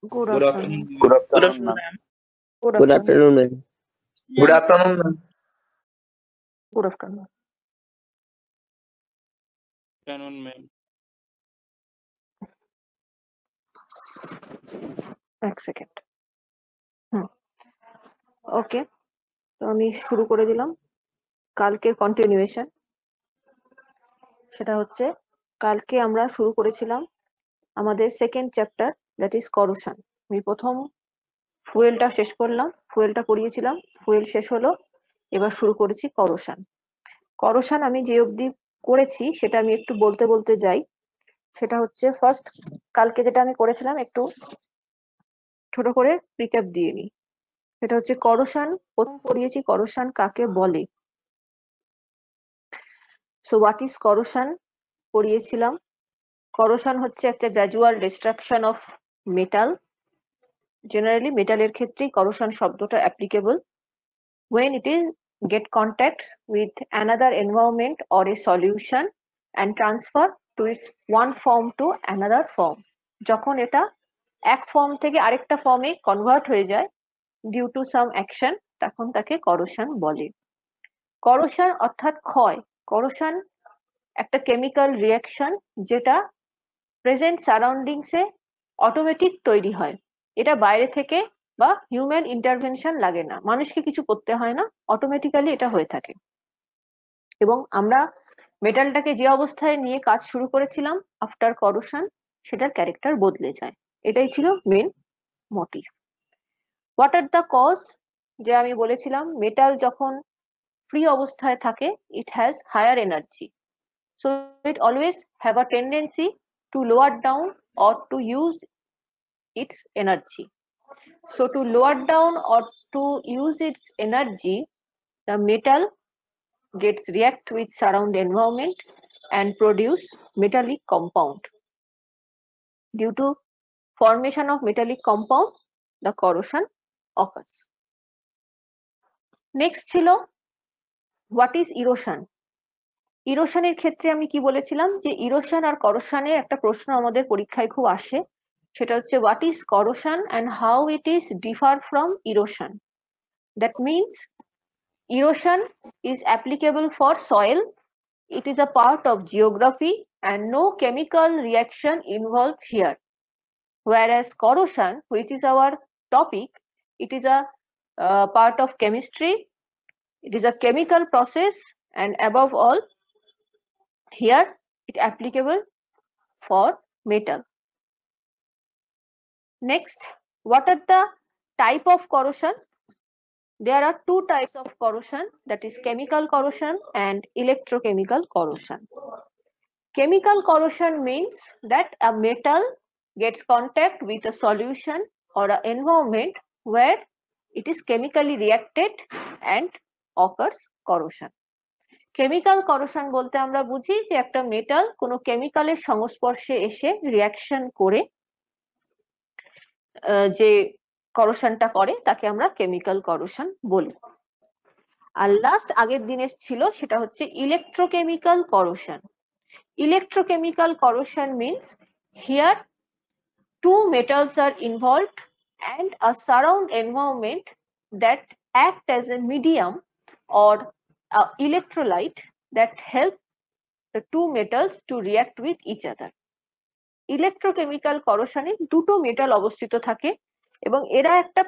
Good Good afternoon. afternoon. Good Good afternoon, afternoon, ma'am. ma'am. Good Good afternoon. afternoon, ma'am. Good Yeah. afternoon, ma'am. Good afternoon. Good afternoon, ma'am. এক second. ওকে, তো আমি শুরু করে দিলাম। কালকের continuation, সেটা হচ্ছে কালকে আমরা শুরু করেছিলাম আমাদের second chapter, that is corrosion. আমি প্রথম ফুয়েলটা শেষ করলাম, ফুয়েলটা পড়িয়েছিলাম, ফুয়েল শেষ হলো, এবার শুরু করেছি করোশন। করোশন আমি যে অবধি করেছি সেটা আমি একটু বলতে বলতে যাই। সেটা হচ্ছে ফার্স্ট কালকে যেটা আমি করেছিলাম একটু ছোট করে রিক্যাপ দিয়ে নিই। সেটা হচ্ছে করোশন, প্রথম পড়িয়েছি করোশন কাকে বলে। সো হোয়াট ইজ করোশন পড়িয়েছিলাম। করোশন হচ্ছে একটা gradual destruction of metal. Generally মেটালের ক্ষেত্রেই করোশন শব্দটা applicable when it is get contact with another environment or a solution and transfer to its one form to another form. যখন এটা এক form থেকে আরেকটা ফর্মে কনভার্ট হয়ে যায় ডিউ টু সাম অ্যাকশন, তখন তাকে করোশন বলে। করোশন অর্থাৎ ক্ষয়। করোশন একটা কেমিক্যাল রিঅ্যাকশন যেটা প্রেজেন্ট সারাউন্ডিংসে অটোমেটিক তৈরি হয়। এটা বাইরে থেকে বা হিউম্যান ইন্টারভেনশন লাগে না, মানুষকে কিছু করতে হয় না, অটোমেটিক্যালি এটা হয়ে থাকে। এবং আমরা মেটালটাকে যে অবস্থায় নিয়ে কাজ শুরু করেছিলাম আফটার করোশন, সেটার ক্যারেক্টার বদলে যায়। এটাই ছিল main motive. What are the cause, যে আমি বলেছিলাম মেটাল যখন ফ্রি অবস্থায় থাকে it has higher energy, so it always have a tendency to lower down or to use its energy. So to lower down or to use its energy, the metal gets react with surround environment and produce metallic compound. Due to formation of metallic compound, the corrosion occurs. Next ছিল what is erosion. ইরোশনের ক্ষেত্রে আমি কি বলেছিলাম যে erosion আর করোশনের একটা প্রশ্ন আমাদের পরীক্ষায় খুব আসে, সেটা হচ্ছে what is corrosion and how it is differ from erosion. That means erosion is applicable for soil, it is a part of geography and no chemical reaction involved here, whereas corrosion, which is our topic, it is a part of chemistry, it is a chemical process, and above all here it applicable for metal. Next, what are the type of corrosion? There are two types of corrosion, that is chemical corrosion and electrochemical corrosion. Chemical corrosion means that a metal gets contact with a solution or an environment where it is chemically reacted and occurs corrosion. Chemical corrosion বলতে আমরা বুঝি যে একটা metal কোনো কেমিক্যালের সংস্পর্শে এসে reaction করে যে করোশনটা করে তাকে আমরা কেমিক্যাল করোশন বলি। আর লাস্ট আগের দিনের ছিল সেটা হচ্ছে electrochemical corrosion. Electrochemical corrosion means here two metals are involved and a surround environment that act as a medium or a electrolyte that help the two metals to react with each other. Electrochemical করোশনে দুটো metal অবস্থিত থাকে এবং এরা একটা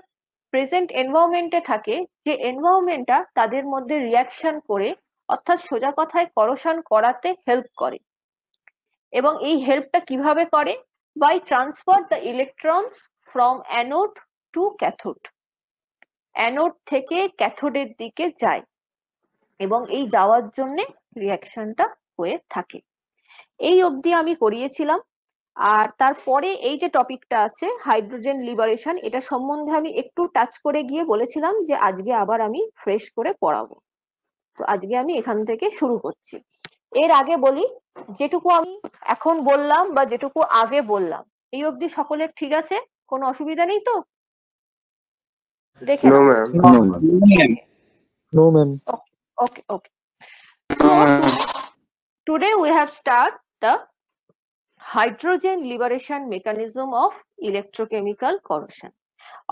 present এনভায়রনমেন্টে থাকে যে এনভায়রনমেন্টটা তাদের মধ্যে রিঅ্যাকশন করে, অর্থাৎ সোজা কথায় করোশন করাতে হেল্প করে। এবং এই হেল্পটা কিভাবে করে? By transfer the electrons from anode to cathode. Anode থেকে ক্যাথোডের দিকে যায় এবং এই যাওয়ার জন্য রিঅ্যাকশনটা হয়ে থাকে। এই অবধি আমি করিয়েছিলাম। আর তারপরে এই যে টপিকটা আছে হাইড্রোজেন লিবারেশন, এটা সম্বন্ধে আমি একটু টাচ করে গিয়ে বলেছিলাম যে আজকে আবার আমি ফ্রেশ করে পড়াবো। তো আজকে আমি এখান থেকে শুরু করছি। এর আগে বলি, যেটুকু আমি এখন বললাম বা যেটুকু আগে বললাম এই অবধি সকলের ঠিক আছে? কোনো অসুবিধা নেই তো? দেখে No, now. ma'am. No, ma'am. Okay, okay. So today we have start the hydrogen liberation mechanism of electrochemical corrosion.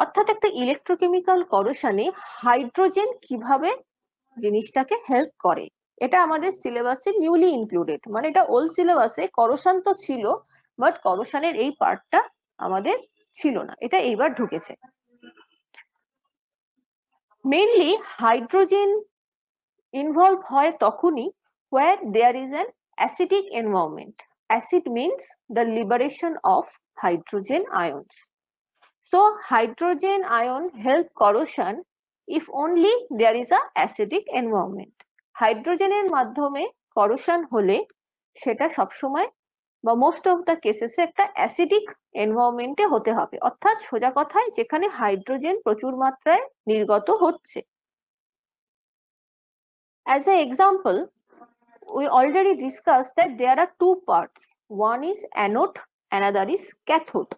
অর্থাৎ একটা ইলেকট্রোকেমিক্যাল করোশনে হাইড্রোজেন কিভাবে জিনিসটাকে হেল্প করে, এটা আমাদের সিলেবাসে নিউলি ইনক্লুডেড। মানে এটা ওল্ড সিলেবাসে করোশন তো ছিল, বাট করোশনের এই পার্টটা আমাদের ছিল না, এটা এইবার ঢুকেছে। মেইনলি হাইড্রোজেন ইনভলভ হয় তখনই where there is an acidic environment. Acid means the liberation of hydrogen ions. So hydrogen ion help corrosion if only there is a acidic environment. হাইড্রোজেনের মাধ্যমে করোশন হলে সেটা সবসময় বা মোস্ট অফ দ্য কেসেসে একটা acidic এনভায়রনমেন্টে হতে হবে, অর্থাৎ সোজা কথায় যেখানে হাইড্রোজেন প্রচুর মাত্রায় নির্গত হচ্ছে। As an example, we already discussed that there are two parts. One is anode, another is cathode.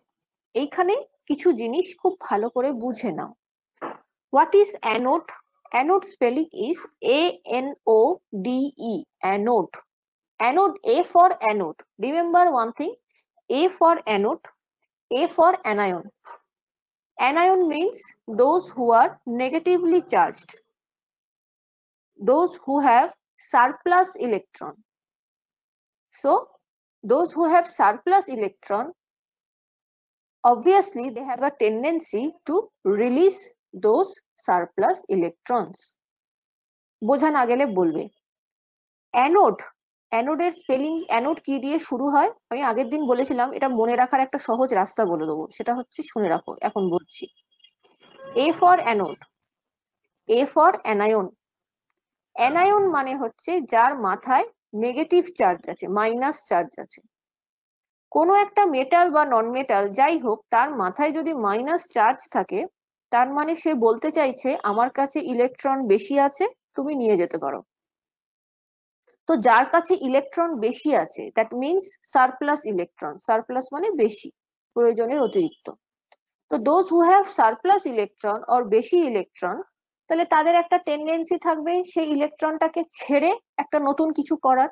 এইখানে কিছু জিনিস খুব ভালো করে বুঝে নাও। What is anode? Anode spelling is A-N-O-D-E, anode. Anode, A for anode. Remember one thing, A for anode, A for anion. Anion means those who are negatively charged, those who have surplus electron. So those who have surplus electron, obviously they have a tendency to release those surplus electrons. বোঝা না গেলে বলবে। Anode, অ্যানোডের spelling, anode কি দিয়ে শুরু হয় আমি আগের দিন বলেছিলাম, এটা মনে রাখার একটা সহজ রাস্তা বলে দেবো, সেটা হচ্ছে শুনে রাখো, এখন বলছি। A for anode, A for anion. Anion মানে হচ্ছে যার মাথায় নেগেটিভ চার্জ আছে, মাইনাস চার্জ আছে। কোনো একটা মেটাল বা নন মেটাল যাই হোক, তার মাথায় যদি মাইনাস চার্জ থাকে, তার মানে সে বলতে চাইছে আমার কাছে ইলেকট্রন বেশি আছে, তুমি নিয়ে যেতে পারো। তো যার কাছে ইলেকট্রন বেশি আছে, that means surplus electron. Surplus মানে বেশি, প্রয়োজনের অতিরিক্ত। তো those who have surplus electron or বেশি ইলেকট্রন, তাহলে তাদের একটা টেন্ডেন্সি থাকবে সেই ইলেকট্রনটাকে ছেড়ে একটা নতুন কিছু করার।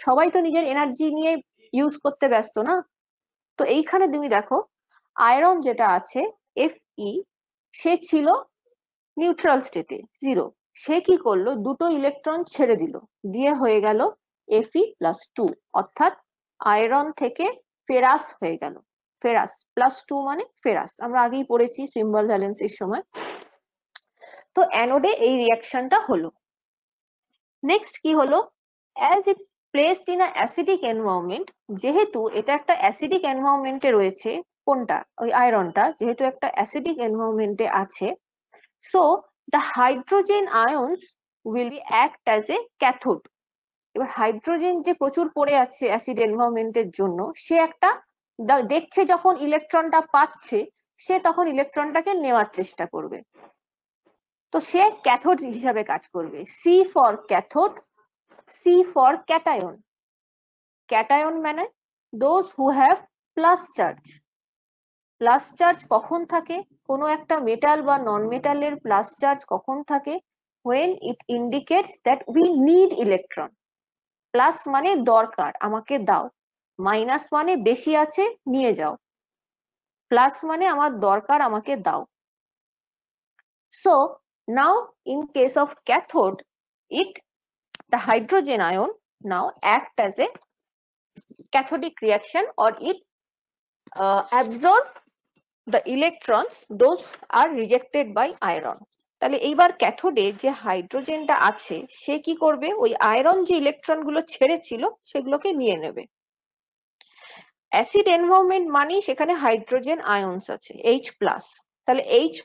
সবাই তো নিজের এনার্জি নিয়ে ইউজ করতে ব্যস্ত না। তো এইখানে তুমি দেখো আয়রন যেটা আছে Fe, সে ছিল নিউট্রাল স্টেটে, জিরো। সে কি করলো, দুটো ইলেকট্রন ছেড়ে দিল, দিয়ে হয়ে গেল Fe+2, অর্থাৎ আয়রন থেকে ফেরাস হয়ে গেল। ফেরাস +2 মানে ফেরাস, আমরা আগেই পড়েছি সিম্বল ভ্যালেন্সির সময়। তো অ্যানোডে এই রিঅ্যাকশনটা হলো। নেক্সট কি হলো, as it placed in a acidic environment, যেহেতু এটা একটা অ্যাসিডিক এনভায়রনমেন্টে রয়েছে, কোনটা, ওই আয়রনটা যেহেতু একটা অ্যাসিডিক এনভায়রনমেন্টে আছে, so the hydrogen ions will be act as a cathode. এবার হাইড্রোজেন যে প্রচুর পড়ে আছে অ্যাসিড এনভায়রনমেন্টের জন্য, সে একটা দেখছে যখন ইলেকট্রনটা পাচ্ছে, সে তখন ইলেকট্রনটাকে নেওয়ার চেষ্টা করবে। তো সে ক্যাথোড হিসাবে কাজ করবে। C for cathode, C for cation. Cation মানে those who have plus charge. Plus charge কখন থাকে, কোনো একটা মেটাল বা নন মেটালের প্লাস চার্জ কখন থাকে, when it indicates that we need electron. Plus মানে দরকার, আমাকে দাও। মাইনাস মানে বেশি আছে, নিয়ে যাও। প্লাস মানে আমার দরকার, আমাকে দাও। So now in case of cathode, the hydrogen ion now act as a cathodic reaction, or it absorb the electrons those are rejected by iron. তাহলে এইবার ক্যাথোডে যে হাইড্রোজেনটা আছে, সে কি করবে, ওই আয়রন যে ইলেকট্রন গুলো ছেড়েছিল সেগুলোকে নিয়ে নেবে। অ্যাসিড এনভায়রনমেন্ট মানে সেখানে হাইড্রোজেন আয়নস আছে H+, তাহলে H+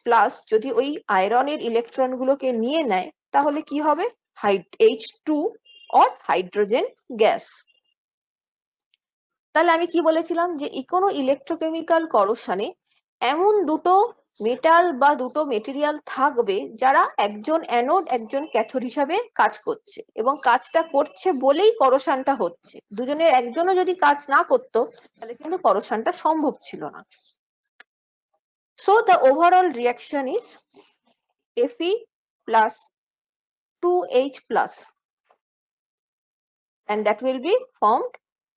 যদি ওই আয়রনের ইলেকট্রন গুলোকে নিয়ে নেয়, তাহলে কি হবে, H2 অর হাইড্রোজেন গ্যাস। তাহলে আমি কি বলেছিলাম, যে কোনো ইলেকট্রোকেমিক্যাল করোশনে এমন দুটো মেটাল বা দুটো মেটেরিয়াল থাকবে যারা একজন অ্যানোড একজন ক্যাথোড হিসাবে কাজ করছে, এবং কাজটা করছে বলেই করোশনটা হচ্ছে। দুজনের একজনও যদি কাজ না করতো, তাহলে কিন্তু করোশনটা সম্ভব ছিল না। So the overall reaction is Fe+2H+, and that will be formed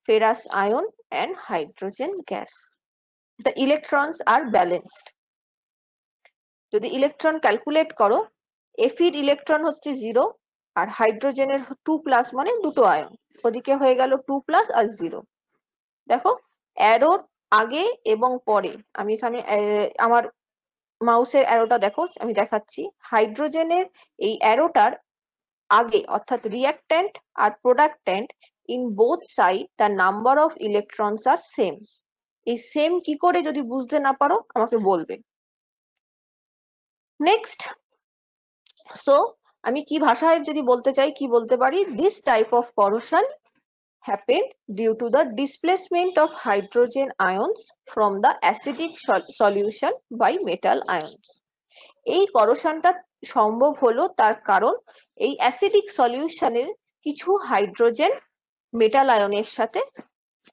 ferrous ion and hydrogen gas. The electrons are balanced. যদি ইলেকট্রন ক্যালকুলেট করো, Fe এর ইলেকট্রন হচ্ছে 0 আর হাইড্রোজেনের 2+ মানে দুটো আয়ন, ওদিকে হয়ে গেল 2+ আর 0। দেখো অ্যারোর আগে এবং পরে, আমি এখানে আমার মাউসের অ্যারোটা দেখো, আমি দেখাচ্ছি। হাইড্রোজেনের এই অ্যারোটার আগে অর্থাৎ রিঅ্যাক্ট্যান্ট আর productant in both side the number of electrons are same. এই সেম কি করে যদি বুঝতে না পারো আমাকে বলবে। নেক্সট, সো আমি কি ভাষায় যদি বলতে চাই, কি বলতে পারি, this type of corrosion happened due to the displacement of hydrogen ions from the acidic solution by metal ions. এই করোশনটা সম্ভব হলো তার কারণ এই অ্যাসিডিক সলিউশনের কিছু হাইড্রোজেন মেটাল আয়নের সাথে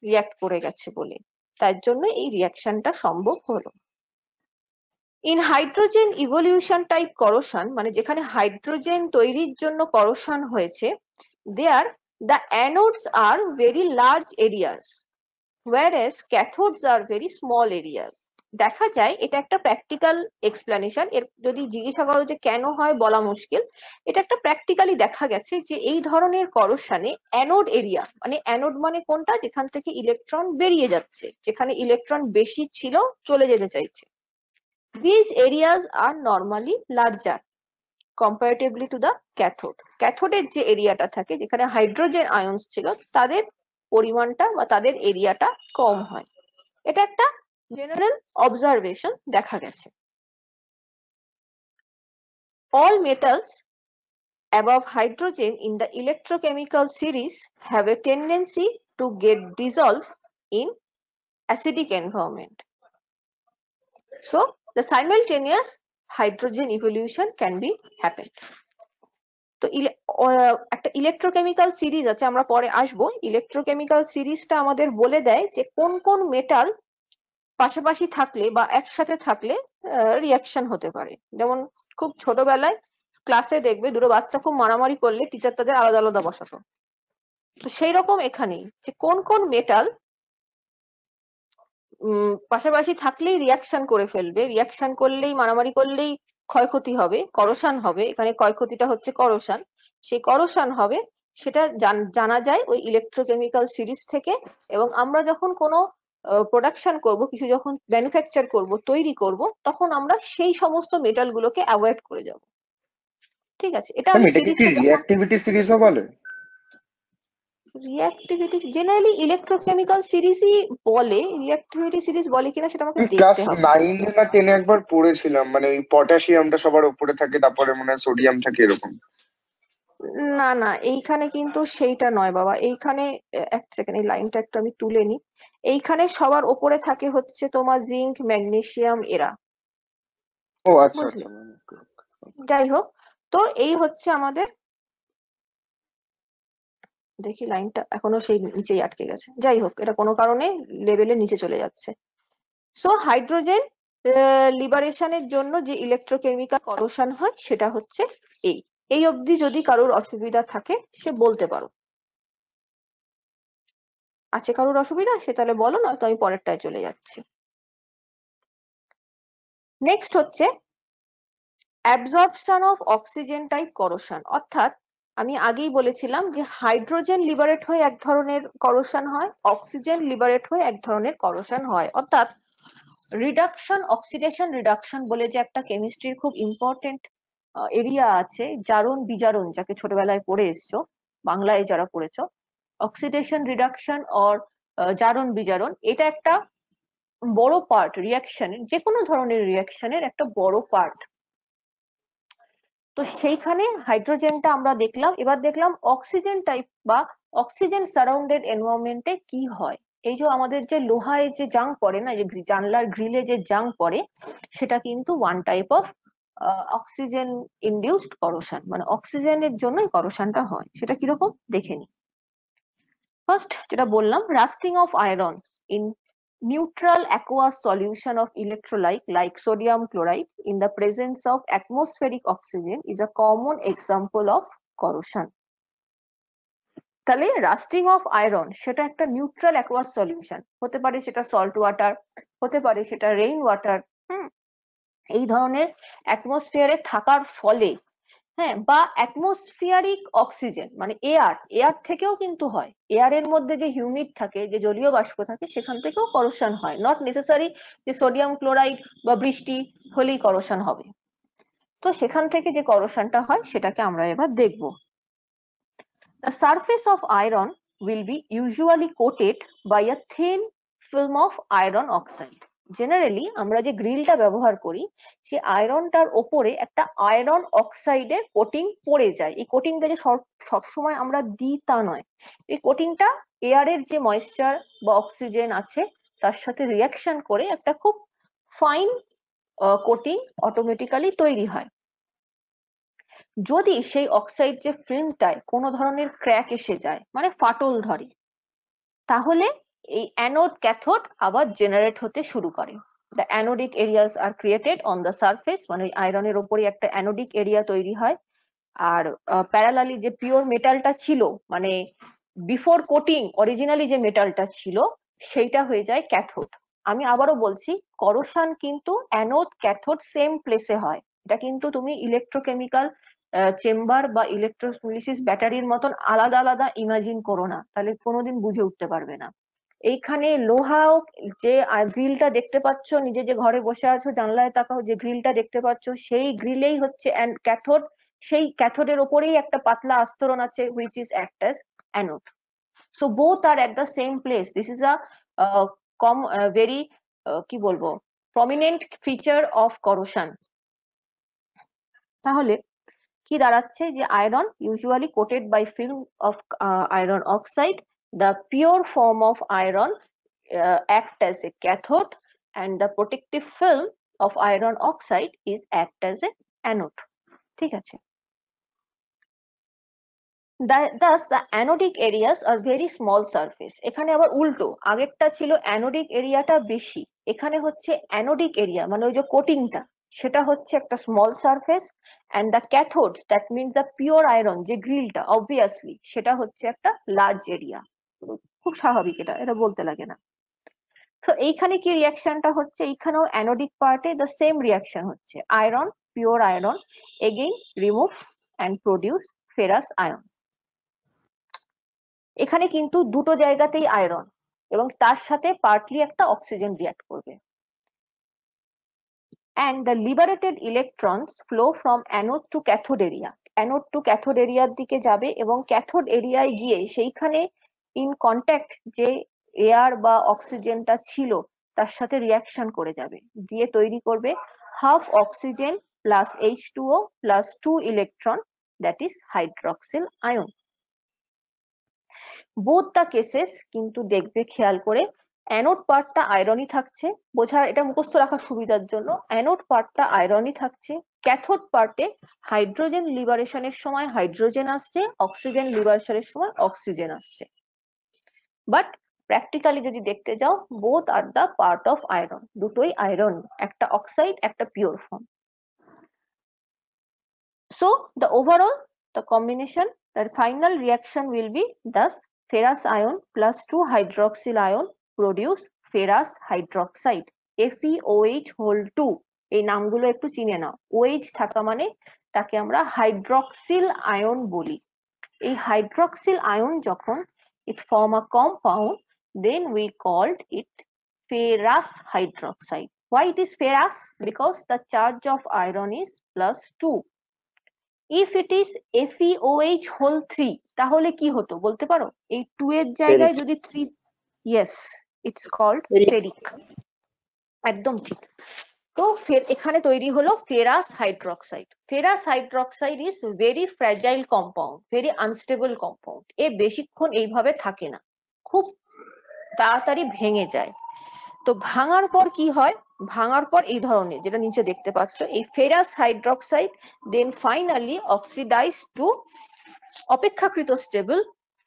রিঅ্যাক্ট করে গেছে বলে, তার জন্য এই রিঅ্যাকশনটা সম্ভব হলো। In hydrogen evolution type corrosion, মানে যেখানে হাইড্রোজেন তৈরির জন্য করোশন হয়েছে, দেয়ার the anodes are very large areas whereas cathodes are very small areas. দেখা যায় এটা একটা প্র্যাকটিক্যাল এক্সপ্লেনেশন। এর যদি জিজ্ঞাসা করো যে কেন হয় বলা মুশকিল, এটা একটা প্র্যাকটিক্যালি দেখা গেছে যে এই ধরনের করোশনে অ্যানোড এরিয়া, মানে অ্যানোড মানে কোনটা, যেখান থেকে ইলেকট্রন বেরিয়ে যাচ্ছে, যেখানে ইলেকট্রন বেশি ছিল চলে যেতে চাইছে, these areas are normally larger comparatively to the cathode. ক্যাথোডের যে এরিয়াটা থাকে, যেখানে হাইড্রোজেন আয়নস ছিল, তাদের পরিমাণটা বা তাদের এরিয়াটা কম হয়। এটা একটা জেনারেল অবজারভেশন দেখা গেছে। All metals above hydrogen in the electrochemical series have a tendency to get dissolved in acidic environment. So the simultaneous hydrogen evolution can be happened. তো একটা ইলেকট্রোকেমিক্যাল সিরিজ আছে, আমরা পরে আসবো। ইলেকট্রোকেমিক্যাল সিরিজটা আমাদের বলে দেয় যে কোন কোন মেটাল পাশাপাশি থাকলে বা একসাথে থাকলে রিঅ্যাকশন হতে পারে। যেমন খুব ছোটবেলায় ক্লাসে দেখবে দুটো বাচ্চা খুব মারামারি করলে টিচার তাদের আলাদা আলাদা বসাতো, তো সেই রকম এখানেই যে কোন কোন মেটাল পাশাপাশি থাকলেই রিঅ্যাকশন করে ফেলবে, রিঅ্যাকশন করলেই মারামারি করলেই ক্ষয়ক্ষতি হবে, করোশন হবে, এখানে ক্ষয়ক্ষতিটা হচ্ছে করোশন, সেই করোশন হবে, সেটা জানা যায় ওই ইলেকট্রোকেমিক্যাল সিরিজ থেকে। এবং আমরা যখন কোনো প্রোডাকশন করব, কিছু যখন ম্যানুফ্যাকচার করব, তৈরি করব, তখন আমরা সেই সমস্ত মেটাল গুলোকে অ্যাভয়েড করে যাব। ঠিক আছে, এটা আমি সিরিজটা রিঅ্যাক্টিভিটি সিরিজও বলে। রিঅ্যাক্টিভিটি জেনারেলি ইলেকট্রোকেমিক্যাল সিরিজই বলে, রিঅ্যাক্টিভিটি সিরিজ বলে কিনা সেটা আমাকে দেখতে হবে। ক্লাস 9 না 10 একবার পড়েছিলাম, মানে এই পটাশিয়ামটা সবার উপরে থাকে, তারপরে মনে হয় সোডিয়াম থাকে, এরকম। না না, এইখানে কিন্তু সেইটা নয় বাবা। এইখানে এক সেকেন্ড, এই লাইনটা একটু আমি তুলে নি। এইখানে সবার ওপরে থাকে হচ্ছে তোমার জিঙ্ক, ম্যাগনেসিয়াম, এরা। ও আচ্ছা বুঝলে? আচ্ছা। যাই হোক, তো এই হচ্ছে আমাদের, দেখি লাইনটা এখনো সেই নিচেই আটকে গেছে। যাই হোক, এটা কোনো কারণে লেভেলের নিচে চলে যাচ্ছে। সো হাইড্রোজেন লিবারেশনের জন্য যে ইলেকট্রোকেমিক্যাল করোশন হয় সেটা হচ্ছে এই অবধি। যদি কারোর অসুবিধা থাকে সে বলতে পারো। আছে কারোর অসুবিধা সে তাহলে বলো, না তো আমি পরেরটায় চলে যাচ্ছি। নেক্সট হচ্ছে absorption of oxygen type corrosion. অর্থাৎ আমি আগেই বলেছিলাম যে হাইড্রোজেন লিবারেট হয়ে এক ধরনের করোশন হয়, অক্সিজেন লিবারেট হয়ে এক ধরনের করোশন হয়। অর্থাৎ রিডাকশন, অক্সিডেশন রিডাকশন বলে যে একটা কেমিস্ট্রির খুব ইম্পর্টেন্ট এরিয়া আছে, জারণ বিজারণ, যাকে ছোটবেলায় পড়ে এসছো, বাংলায় যারা পড়েছো, অক্সিডেশন রিডাকশন অর জারণ বিজারণ, এটা একটা বড় পার্ট রিঅ্যাকশনের, যে কোনো ধরনের রিঅ্যাকশনের একটা বড় পার্ট। তো সেইখানে হাইড্রোজেনটা আমরা দেখলাম। এবার দেখলাম অক্সিজেন টাইপ বা অক্সিজেন সারাউন্ডেড এনভায়রনমেন্টে কি হয়। এই যে আমাদের যে লোহায় যে জাং পড়ে না, যে জানলার গ্রিলে যে জাং পড়ে, সেটা কিন্তু one type of oxygen induced corrosion, মানে অক্সিজেনের জন্যই করোশনটা হয়। সেটা কিরকম দেখে নি। ফার্স্ট যেটা বললাম, lasting of iron in neutral aqueous solution of electrolyte like sodium chloride in the presence of atmospheric oxygen is a common example of corrosion. তাহলে রাস্টিং অফ আয়রন সেটা একটা নিউট্রাল অ্যাকোয়াস সলিউশন, হতে পারে সেটা salt water, হতে পারে সেটা rain water. এই ধরনের অ্যাটমসফিয়ারে থাকার ফলে, হ্যাঁ, বা অ্যাটমসফিয়ারিক অক্সিজেন মানে এয়ার থেকেও কিন্তু হয়, এয়ারের মধ্যে যে হিউমিড থাকে, যে জলীয় বাষ্প থাকে, সেখান থেকেও করোশন হয়। নট নেসেসারি যে সোডিয়াম ক্লোরাইড বা বৃষ্টি হলেই করোশন হবে। তো সেখান থেকে যে করোশনটা হয় সেটাকে আমরা এবার দেখব। The surface of iron will be usually coated by a thin film of iron oxide. Generally আমরা যে গ্রিলটা ব্যবহার করি, সেই আয়রনটার ওপরে একটা আয়রন অক্সাইডের কোটিং পড়ে যায়। এই কোটিংটা যে সবসময় আমরা দিই তা নয়, এই কোটিংটা এয়ারের যে ময়েশ্চার বা অক্সিজেন আছে তার সাথে রিয়াকশন করে একটা খুব ফাইন কোটিং অটোমেটিক্যালি তৈরি হয়। যদি সেই অক্সাইড যে ফিল্মটায় কোনো ধরনের ক্র্যাক এসে যায়, মানে ফাটল ধরে, তাহলে এই অ্যানোড ক্যাথোড আবার জেনারেট হতে শুরু করে। The anodic areas are created on the surface, মানে আয়রনের ওপরে একটা অ্যানোডিক এরিয়া তৈরি হয়। আর প্যারালালি যে পিওর মেটালটা ছিল, মানে বিফোর কোটিং অরিজিনালি যে মেটালটা ছিল, সেইটা হয়ে যায় ক্যাথোড। আমি আবারও বলছি, করোশন কিন্তু অ্যানোড ক্যাথোড সেম প্লেসে হয়। এটা কিন্তু তুমি ইলেকট্রোকেমিক্যাল চেম্বার বা ইলেকট্রোলিসিস ব্যাটারির মতন আলাদা আলাদা ইমাজিন করো না, তাহলে কোনোদিন বুঝে উঠতে পারবে না। এইখানে লোহাও, যে গ্রিলটা দেখতে পাচ্ছ, নিজে যে ঘরে বসে আছো জানলায় তাকাও, যে গ্রিলটা দেখতে পাচ্ছ সেই গ্রিলেই হচ্ছে ক্যাথোড। সেই ক্যাথোডের ওপরেই একটা পাতলা আস্তরণ আছে which is act as anode. So both are at the same place. This is a very কি বলবো prominent feature of corrosion. তাহলে কি দাঁড়াচ্ছে, যে iron usually coated by film of iron oxide. The pure form of iron act as a cathode and the protective film of iron oxide is act as a anode. ঠিক আছে। Thus the anodic areas are very small surface. এখানে আবার উল্টো, আগেরটা ছিল অ্যানোডিক এরিয়াটা বেশি, এখানে হচ্ছে অ্যানোডিক এরিয়া মানে ওই যে কোটিংটা, সেটা হচ্ছে একটা small surface, and the cathode, that means the pure iron যে গ্রিলটা, obviously সেটা হচ্ছে একটা লার্জ এরিয়া। খুব স্বাভাবিক, এটা বলতে লাগে না। তো এইখানে কি রিয়াকশনটা হচ্ছে, এইখানেও অ্যানোডিক পার্টে দ্য সেম রিয়াকশন হচ্ছে, iron, pure iron again remove and produce ferrous ion. এখানে কিন্তু দুটো জায়গাতেই আয়রন এবং তার সাথে পার্টলি একটা অক্সিজেন রিঅ্যাক্ট করবে। and the liberated electrons flow from anode to cathode area. anode to cathode area দিকে যাবে এবং ক্যাথোড এরিয়ায় গিয়ে সেইখানে ইন কন্ট্যাক্ট যে এয়ার বা অক্সিজেনটা ছিল তার সাথে রিয়াকশন করে যাবে, দিয়ে তৈরি করবে half oxygen plus H2O plus 2 electron, that is hydroxyl ion. Both the cases কিন্তু দেখবে খেয়াল করে, অ্যানোড পার্টটা আয়রনই থাকছে, বোঝার এটা মুখস্থ রাখার সুবিধার জন্য, অ্যানোড পার্টটা আয়রনই থাকছে, ক্যাথোড পার্টে হাইড্রোজেন লিবারেশনের সময় হাইড্রোজেন আসছে, অক্সিজেন লিবারেশনের সময় অক্সিজেন আসছে। বাট প্র্যাকটিক্যালি যদি দেখতে যাও, both are the part of iron, দুটোই আয়রন, একটা অক্সাইড একটা pure form. So the overall, the combination, the final reaction will be thus ferrous ion plus 2 hydroxyl ion produce ferrous hydroxide, FeOH whole 2. এই নামগুলো একটু চিনে নাও, OH থাকা মানে তাকে আমরা হাইড্রক্সিল আয়ন বলি। এই হাইড্রক্সিল আয়ন যখন it form a compound, then we called it ferrous hydroxide. Why it is ferrous? Because the charge of iron is +2. if it is FeOH whole 3 তাহলে কি হতো বলতে পারো? এই 2 এর জায়গায় যদি 3, yes, it's called ferric. একদম ঠিক। তো এখানে তৈরি হলো ferrous hydroxide. Ferrous hydroxide is very fragile compound, very unstable compound. এ বেশিক্ষণ এইভাবে থাকে না, খুব তাড়াতাড়ি ভেঙে যায়। তো ভাঙার পর কি হয়, ভাঙার পর এই ধরনের যেটা নিচে দেখতে পাচ্ছ, এই ferrous hydroxide then finally oxidise to অপেক্ষাকৃত stable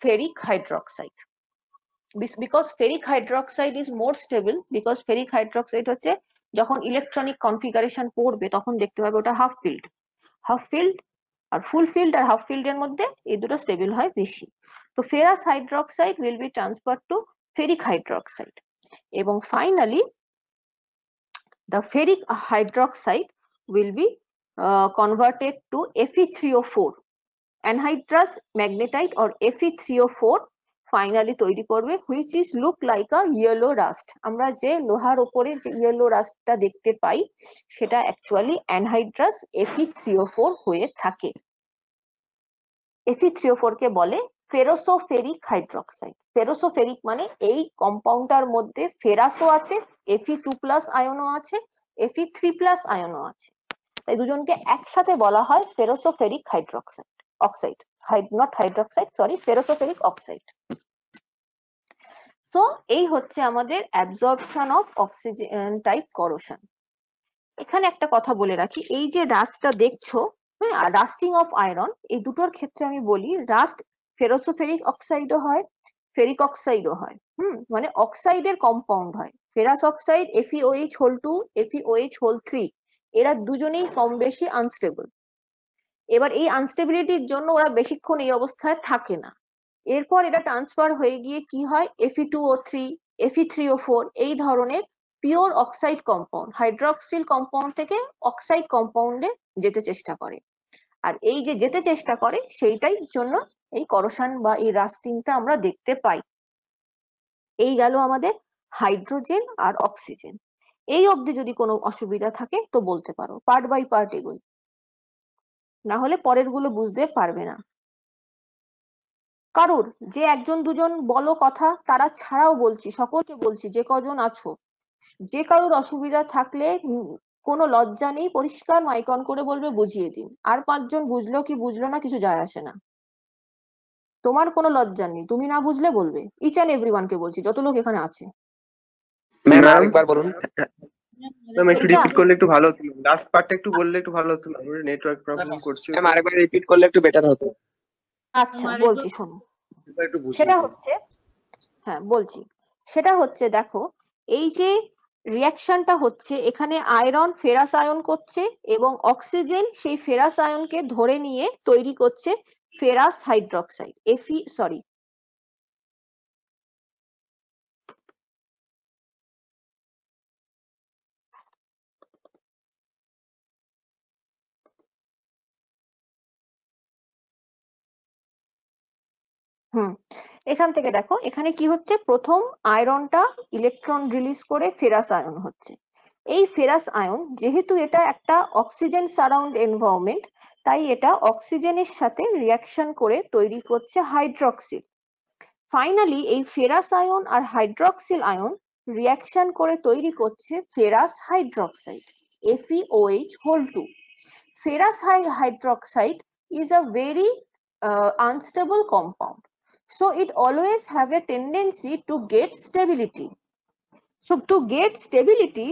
ferric hydroxide. Because ferric hydroxide is more stable, because ferric hydroxide হচ্ছে যখন ইলেকট্রনিক কনফিগারেশন পড়বে তখন দেখতে পাবে ওটা হাফ ফিল্ড আর ফুল ফিল্ড আর হাফ ফিল্ড এর মধ্যে এই দুটো স্টেবল হয় বেশি। তো ferrous hydroxide will be transfer to ferric hydroxide, এবং finally the ferric hydroxide will be converted to Fe3O4 anhydrous magnetite or Fe3O4 finally তৈরি করবে, which is look like a yellow rust. আমরা যে লোহার উপরে যে yellow rust টা দেখতে পাই সেটা actually anhydrous Fe3O4 হয়ে থাকে। Fe3O4 কে বলে ফেরোসোফেরিক হাইড্রক্সাইড। ফেরোসোফেরিক মানে এই কম্পাউন্ডটার মধ্যে ফেরাসও আছে, Fe2+ আয়নও আছে, Fe3+ আয়নও আছে, তাই দুজনকে একসাথে বলা হয় ফেরোসোফেরিক hydroxide oxide, not hydroxide, sorry, ফেরোসোফেরিক oxide. So এই হচ্ছে আমাদের absorption of oxygen type corrosion. এখানে একটা কথা বলে রাখি, এই যে রাস্টটা দেখছো, হ্যাঁ, রাস্টিং অফ আয়রন, এই দুটোর ক্ষেত্রে আমি বলি রাস্ট ফেরোসোফেরিক অক্সাইডও হয়, ফেরিক অক্সাইডও হয়। মানে অক্সাইডের কম্পাউন্ড হয়। ফেরাস অক্সাইড FeOH2, FeOH3 এরা দুজনেই কম বেশি আনস্টেবল। এবার এই আনস্টেবিলিটির জন্য ওরা বেশিক্ষণ এই অবস্থায় থাকে না, এরপর এটা ট্রান্সফার হয়ে গিয়ে কি হয় Fe2O3, Fe3O4 এই ধরনের pure oxide compound, hydroxyl compound থেকে অক্সাইড কম্পাউন্ডে যেতে চেষ্টা করে। আর এই যে যেতে চেষ্টা করে সেইটাই জন্য এই করোশন বা এই রাস্টিংটা আমরা দেখতে পাই। এই গেল আমাদের হাইড্রোজেন আর অক্সিজেন। এই অবধি যদি কোনো অসুবিধা থাকে তো বলতে পারো, পার্ট বাই পার্ট এগোই, না হলে পরের গুলো বুঝতে পারবে না। কারুর যে একজন দুজন বলো কথা, তারা ছাড়াও বলছি, সকলকে বলছি, যে কজন আছো, যে কারুর অসুবিধা থাকলে কোনো লজ্জা নেই, পরিষ্কার মাইক অন করে বলবে বুঝিয়ে দিন। আর 5 জন বুঝলো কি বুঝলো না কিছু যায় আসে না, তোমার কোনো লজ্জা নেই, তুমি না বুঝলে বলবে। ইচ অ্যান্ড এভরিওয়ান কে বলছি, যত লোক এখানে আছে। ম্যাম আরেকবার বলুন। ম্যাম একটু রিপিট করলে একটু ভালো হতো, লাস্ট পার্টটা একটু বললে একটু ভালো হতো, আমার নেটওয়ার্ক প্রবলেম করছে। ম্যাম আরেকবার রিপিট করলে একটু বেটার হতো। আচ্ছা বলছি শোনো, একটু বুঝিয়ে সেটা দিন। হচ্ছে, হ্যাঁ বলছি, সেটা হচ্ছে দেখো, এই যে রিয়াকশনটা হচ্ছে এখানে আয়রন ফেরাস আয়ন করছে এবং অক্সিজেন সেই ফেরাস আয়নকে ধরে নিয়ে তৈরি করছে ফেরাস হাইড্রক্সাইড এখান থেকে দেখো এখানে কি হচ্ছে, প্রথম আয়রনটা ইলেকট্রন রিলিজ করে ফেরাস আয়ন হচ্ছে। এই ফেরাস আয়ন যেহেতু এটা একটা অক্সিজেন সারাউন্ড এনভায়রনমেন্ট, তাই এটা অক্সিজেনের সাথে রিয়াকশন করে তৈরি করছে হাইড্রক্সিল। ফাইনালি এই ফেরাস আয়ন আর হাইড্রক্সিল আয়ন রিয়াকশন করে তৈরি করছে ferrous hydroxide FeOH2। Ferrous hydroxide is a very unstable compound, so it always have a tendency to get stability. So to get stability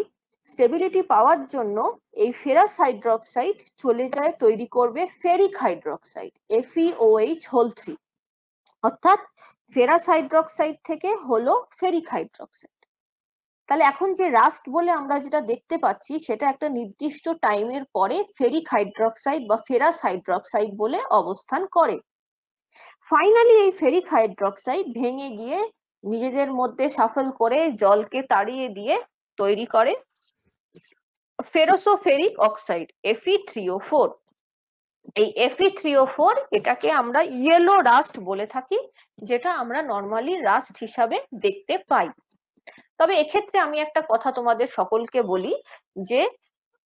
পাওয়ার জন্য এই ferrous hydroxide চলে যায় তৈরি করবে ফেরিক হাইড্রক্সাইড FeOH3, অর্থাৎ ফেরাস হাইড্রক্সাইড থেকে হলো ফেরিক হাইড্রক্সাইড। তাহলে এখন যে রাস্ট বলে আমরা যেটা দেখতে পাচ্ছি সেটা একটা নির্দিষ্ট টাইমের পরে ফেরিক হাইড্রক্সাইড বা ফেরাস হাইড্রক্সাইড বলে অবস্থান করে। ফাইনালি এই ফেরিক হাইড্রক্সাইড ভেঙে গিয়ে নিজেদের মধ্যে শাফল করে জলকে তাড়িয়ে দিয়ে তৈরি করে ফেরোসোফেরিক অক্সাইড Fe3O4। এই Fe3O4 এটাকে আমরা ইয়েলো রাস্ট বলে থাকি, যেটা আমরা নর্মালি রাস্ট হিসাবে দেখতে পাই। তবে এক্ষেত্রে আমি একটা কথা তোমাদের সকলকে বলি যে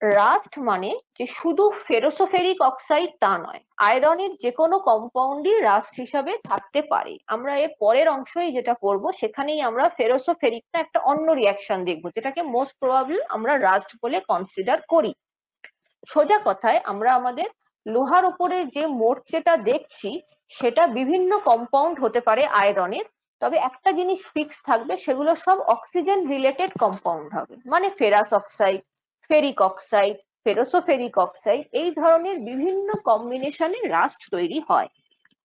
রাস্ট মানে যে শুধু ফেরোসোফেরিক অক্সাইড তা নয়, আয়রনের যে কোনো কম্পাউন্ডই রাস্ট হিসাবে থাকতে পারে। আমরা এর পরের অংশই যেটা পড়বো সেখানেই আমরা ফেরোসোফেরিকটা একটা অন্য রিয়াকশন দেখবো, যেটাকে মোস্ট প্রবাবলি আমরা রাস্ট বলে কনসিডার করি। সোজা কথায় আমরা আমাদের লোহার উপরে যে মোর্চেটা দেখছি সেটা বিভিন্ন কম্পাউন্ড হতে পারে আয়রনের, তবে একটা জিনিস ফিক্স থাকবে, সেগুলো সব অক্সিজেন রিলেটেড কম্পাউন্ড হবে, মানে ferrous oxide, ferric oxide, ফেরোসোফেরিক oxide, এই ধরনের বিভিন্ন কম্বিনেশনে রাস্ট তৈরি হয়।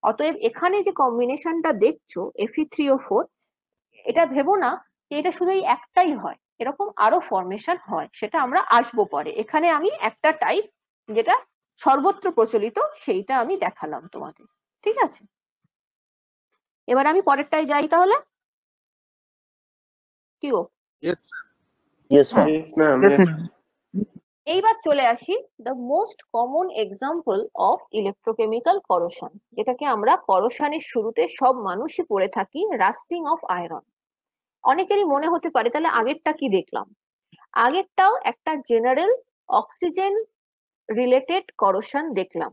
অতএব এখানে যে কম্বিনেশনটা দেখছো Fe3O4, এটা ভেবো না যে এটা শুধু এই একটাই হয়, এরকম আরো ফরমেশন হয়, সেটা আমরা আসবো পরে। এখানে আমি একটা টাইপ যেটা সর্বত্র প্রচলিত সেইটা আমি দেখালাম তোমাদের, ঠিক আছে? এবার আমি পরেরটায় যাই তাহলে, কি গো? Yes, হ্যাঁ, ma'am. Yes, ma'am. Yes, Yes. ma'am. এইবার চলে আসি the most common example of electrochemical corrosion, যেটাকে আমরা করোশনের শুরুতে সব মানুষই পড়ে থাকি, রাস্টিং অফ আয়রন। অনেকেরই মনে হতে পারে তাহলে আগেরটা কি দেখলাম। আগেরটাও একটা জেনারেল অক্সিজেন রিলেটেড করোশন দেখলাম।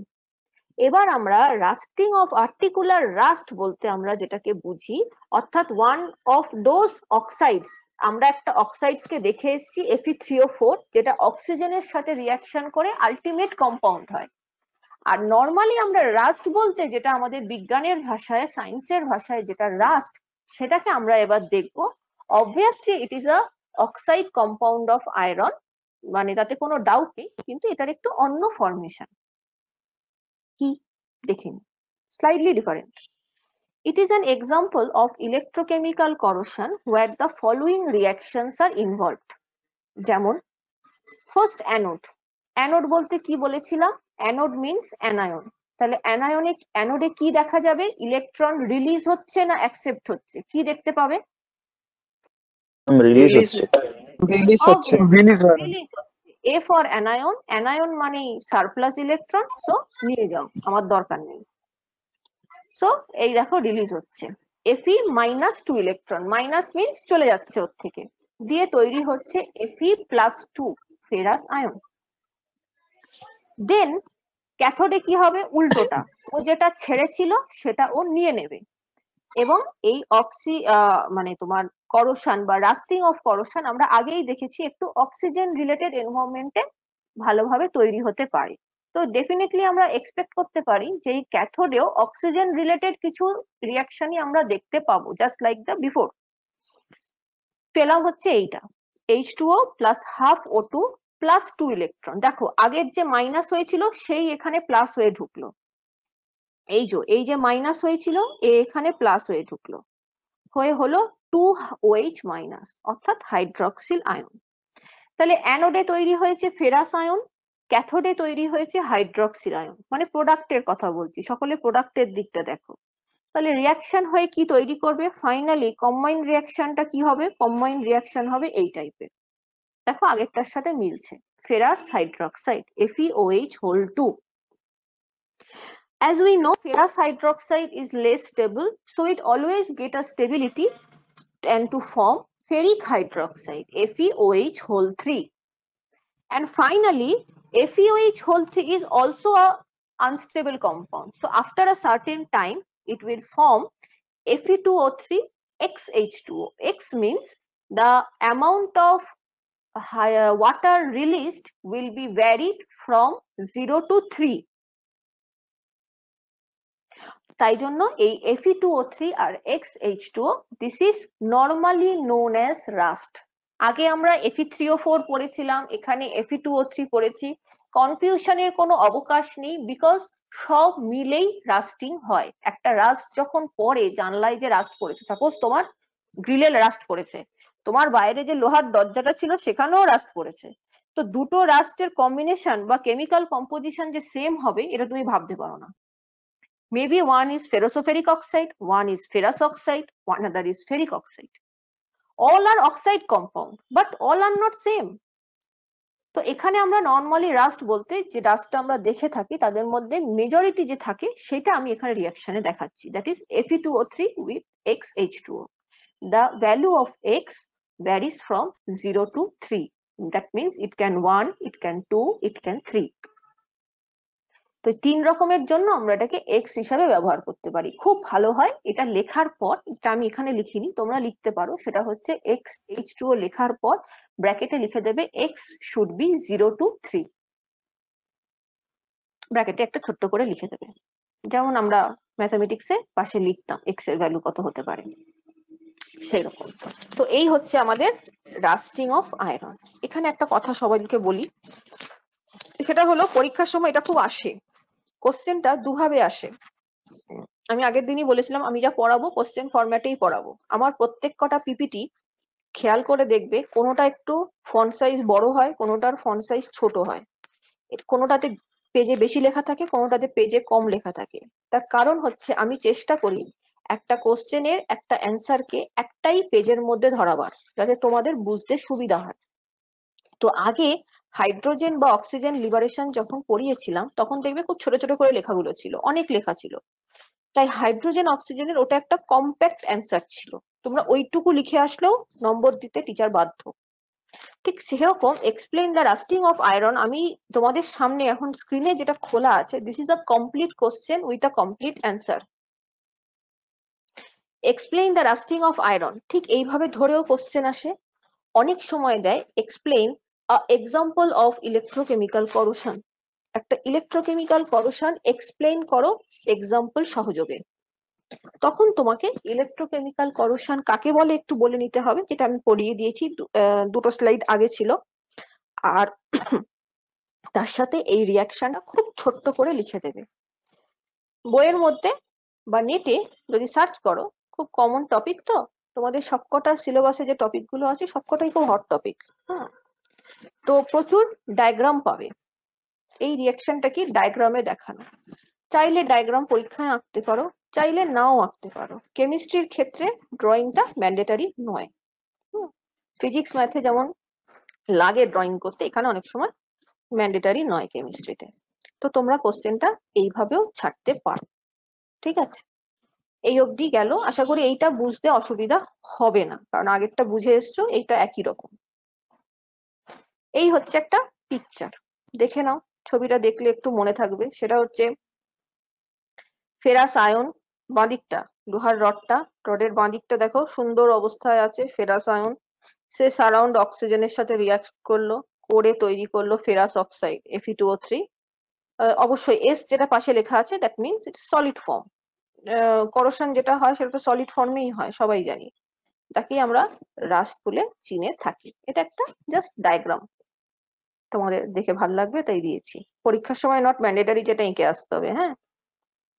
এবার আমরা রাস্টিং অফ আর্টিকুলার রাস্ট বলতে আমরা যেটাকে বুঝি, অর্থাৎ ওয়ান অফ দোজ অক্সাইডস, আমরা একটা অক্সাইডস কে দেখে এসেছি Fe3O4, যেটা অক্সিজেনের সাথে রিয়াকশন করে আলটিমেট কম্পাউন্ড হয়। আর নর্মালি আমরা রাস্ট বলতে যেটা আমাদের বিজ্ঞানের ভাষায়, সায়েন্সের ভাষায় যেটা রাস্ট, সেটাকে আমরা এবার দেখব। Obviously it is a oxide compound of iron, মানে তাতে কোনো ডাউট নেই, কিন্তু এটার একটু অন্য ফরমেশন। কি দেখে নি, slightly different. It is an example of electrochemical corrosion where the following reactions are involved. যেমন ফার্স্ট অ্যানোড। অ্যানোড বলতে কি বলেছিলাম? Anode means anion. তাহলে অ্যানোডে কি দেখা যাবে? ইলেকট্রন রিলিজ হচ্ছে না অ্যাকসেপ্ট হচ্ছে, কি দেখতে পাবে? Release হচ্ছে। রিলিজ হচ্ছে। রিলিজ হচ্ছে। এ ফর অ্যানায়ন, অ্যানায়ন মানে সারপ্লাস ইলেকট্রন, সো নিয়ে যাও, আমার দরকার নেই। সো এই দেখো রিলিজ হচ্ছে। Fe -2 ইলেকট্রন, মাইনাস মিন্স চলে যাচ্ছে ওর থেকে, দিয়ে তৈরি হচ্ছে Fe+2 ফেরাস আয়ন। দেন ক্যাথোডে কি হবে? উল্টোটা, ও যেটা ছেড়েছিল সেটা ও নিয়ে নেবে, এবং এই মানে তোমার করোশন বা রাস্টিং অফ করোশন আমরা আগেই দেখেছি একটু অক্সিজেন রিলেটেড এনভায়রনমেন্টে ভালোভাবে তৈরি হতে পারে। তো ডেফিনেটলি আমরা এক্সপেক্ট করতে পারি যে এই ক্যাথোডেও অক্সিজেন রিলেটেড কিছু রিয়াকশনই আমরা দেখতে পাবো, জাস্ট লাইক দ্য বিফোর। পেলাম হচ্ছে এইটা, H2O plus half O2 plus 2 electron. দেখো আগের যে মাইনাস হয়েছিল সেই এখানে প্লাস হয়ে ঢুকলো, এই যে মাইনাস হয়েছিল এখানে প্লাস হয়ে ঢুকলো, হয়ে হলো 2OH মাইনাস, অর্থাৎ হাইড্রক্সিল আয়ন। তাহলে অ্যানোডে তৈরি হয়েছে ফেরাস আয়ন, ক্যাথোডে তৈরি হয়েছে হাইড্রক্সিল আয়ন, মানে প্রোডাক্টের কথা বলছি, সকলে প্রোডাক্টের দিকটা দেখো। তাহলে রিয়াকশন হয়ে কি তৈরি করবে? ফাইনালি কম্বাইন্ড রিয়াকশনটা কি হবে? কম্বাইন্ড রিয়াকশন হবে এই টাইপের, দেখো আগেরটার সাথে মিলছে, ferrous hydroxide FeOH2। As we know, ferrous hydroxide is less stable, so it always get a stability and to form ferric hydroxide FeOH3. And finally, FeOH3 is also a unstable compound. So after a certain time, it will form Fe2O3 XH2O. X means the amount of water released will be varied from 0 to 3. তাই জন্য এই Fe2O3 R XH2O, this is normally known as rust. আগে আমরা Fe3O4 পড়েছিলাম, এখানে Fe2O3 পড়েছি, কনফিউশনের কোনো অবকাশ নেই, বিকজ সব মিলেই রাস্টিং হয়। একটা রাস্ট যখন পড়ে, জানলায় যে রাস্ট পড়েছে, সাপোজ তোমার গ্রিলে রাস্ট পড়েছে, তোমার বাইরে যে লোহার দরজাটা ছিল সেখানেও রাস্ট পড়েছে, তো দুটো রাস্টের কম্বিনেশন বা কেমিক্যাল কম্পোজিশন যে সেম হবে এটা তুমি ভাবতে পারো না। Maybe one is ferrosoferric oxide, one is ferrous oxide, one other is ferric oxide. All are oxide compound, but all are not same. তো এখানে আমরা নর্মালি রাস্ট বলতে যে রাস্টটা আমরা দেখে থাকি তাদের মধ্যে মেজরিটি যে থাকে সেটা আমি এখানে রিয়াকশনে দেখাচ্ছি, that is Fe2O3 with XH2O. The value of X varies from 0 to 3. That means it can 1, it can 2, it can 3. তো তিন রকমের জন্য আমরা এটাকে এক্স হিসাবে ব্যবহার করতে পারি। খুব ভালো হয় এটা লেখার পর, এটা আমি এখানে লিখিনি, তোমরা লিখতে পারো, সেটা হচ্ছে XH2O লেখার পর ব্র্যাকেটে লিখে দেবে এক্স শুড বি 0 to 3, ব্র্যাকেটে একটা ছোট্ট করে লিখে দেবে, যেমন আমরা ম্যাথামেটিক্সে পাশে লিখতাম এক্স এর ভ্যালু কত হতে পারে সেরকম। তো এই হচ্ছে আমাদের রাস্টিং অফ আয়রন। এখানে একটা কথা সবাইকে বলি, সেটা হলো পরীক্ষার সময় এটা খুব আসে, কোশ্চেনটা দুভাবে আসে। আমি আগের দিনই বলেছিলাম আমি যা পড়াবো কোশ্চেন ফরম্যাটেই পড়াবো। আমার প্রত্যেক কটা পিপিটি খেয়াল করে দেখবে, কোনোটা একটু ফন্ট সাইজ বড় হয়, কোনোটার ফন্ট সাইজ ছোট হয়, কোনোটাতে পেজে বেশি লেখা থাকে, কোনোটাতে পেজে কম লেখা থাকে। তার কারণ হচ্ছে আমি চেষ্টা করি একটা কোশ্চেনের একটা অ্যান্সারকে একটাই পেজের মধ্যে ধরাবার, যাতে তোমাদের বুঝতে সুবিধা হয়। তো আগে হাইড্রোজেন বা অক্সিজেন লিবারেশন যখন পড়িয়েছিলাম তখন দেখবে খুব ছোট ছোট করে লেখাগুলো ছিল, অনেক লেখা ছিল। তাই হাইড্রোজেন অক্সিজেনের ওটা একটা কম্প্যাক্ট অ্যান্সার ছিল, তোমরা ওইটুকু লিখে আসলেও নম্বর দিতে টিচার বাধ্য। ঠিক সেরকম explain the lasting of iron, আমি তোমাদের সামনে এখন স্ক্রিনে যেটা খোলা আছে, this is a complete question with a complete answer. Explain the lasting of iron, ঠিক এইভাবে ধরেও কোশ্চেন আসে। অনেক সময় দেয় explain a example of electrochemical corrosion, একটা ইলেকট্রোকেমিক্যাল করোশন এক্সপ্লেইন করো এক্সাম্পল সহযোগে। তখন তোমাকে ইলেকট্রোকেমিক্যাল করোশন কাকে বলে একটু বলে নিতে হবে, যেটা আমি পড়িয়ে দিয়েছি দুটো স্লাইড আগে ছিল। আর তার সাথে এই রিয়াকশনটা খুব ছোট্ট করে লিখে দেবে। বইয়ের মধ্যে বা নেটে যদি সার্চ করো, খুব কমন টপিক, তো তোমাদের সবকটা সিলেবাসে যে টপিক গুলো আছে সবকটাই খুব হট টপিক। হ্যাঁ, তো প্রচুর ডায়াগ্রাম পাবে। এই রিয়াকশনটা কি ডায়াগ্রামে দেখানো, চাইলে ডায়াগ্রাম পরীক্ষায় আঁকতে পারো, চাইলে নাও আঁকতে পারো। কেমিস্ট্রির ক্ষেত্রে ড্রয়িংটা ম্যান্ডেটারি নয়। ফিজিক্স ম্যাথে যেমন লাগে ড্রয়িং করতে, এখানে অনেক সময় ম্যান্ডেটারি নয় কেমিস্ট্রিতে। তো তোমরা কোশ্চেনটা এইভাবেও ছাড়তে পারো। ঠিক আছে, এই অবধি গেল। আশা করি এইটা বুঝতে অসুবিধা হবে না, কারণ আগেরটা বুঝে এসছো, এইটা একই রকম। এই হচ্ছে একটা পিকচার, দেখে নাও। ছবিটা দেখলে একটু মনে থাকবে, সেটা হচ্ছে ফেরাস আয়ন, বাঁদিকটা লোহার রডটা, রডের বাঁদিকটা দেখো সুন্দর অবস্থায় আছে ফেরাস আয়ন, সে সারাউন্ড অক্সিজেনের সাথে রিয়াক্ট করলো, করে তৈরি করলো ফেরাস অক্সাইড Fe2O3। অবশ্যই এস যেটা পাশে লেখা আছে that means it's solid foam. Corrosion যেটা হয় সেটা তো সলিড ফর্মেই হয়, সবাই জানি, তাকেই আমরা রাস্ট বলে চিনে থাকি। এটা একটা জাস্ট ডায়াগ্রাম, তোমাদের দেখে ভালো লাগবে তাই দিয়েছি। পরীক্ষার সময় নট ম্যান্ডেটারি যেটা এঁকে আসতে হবে, হ্যাঁ,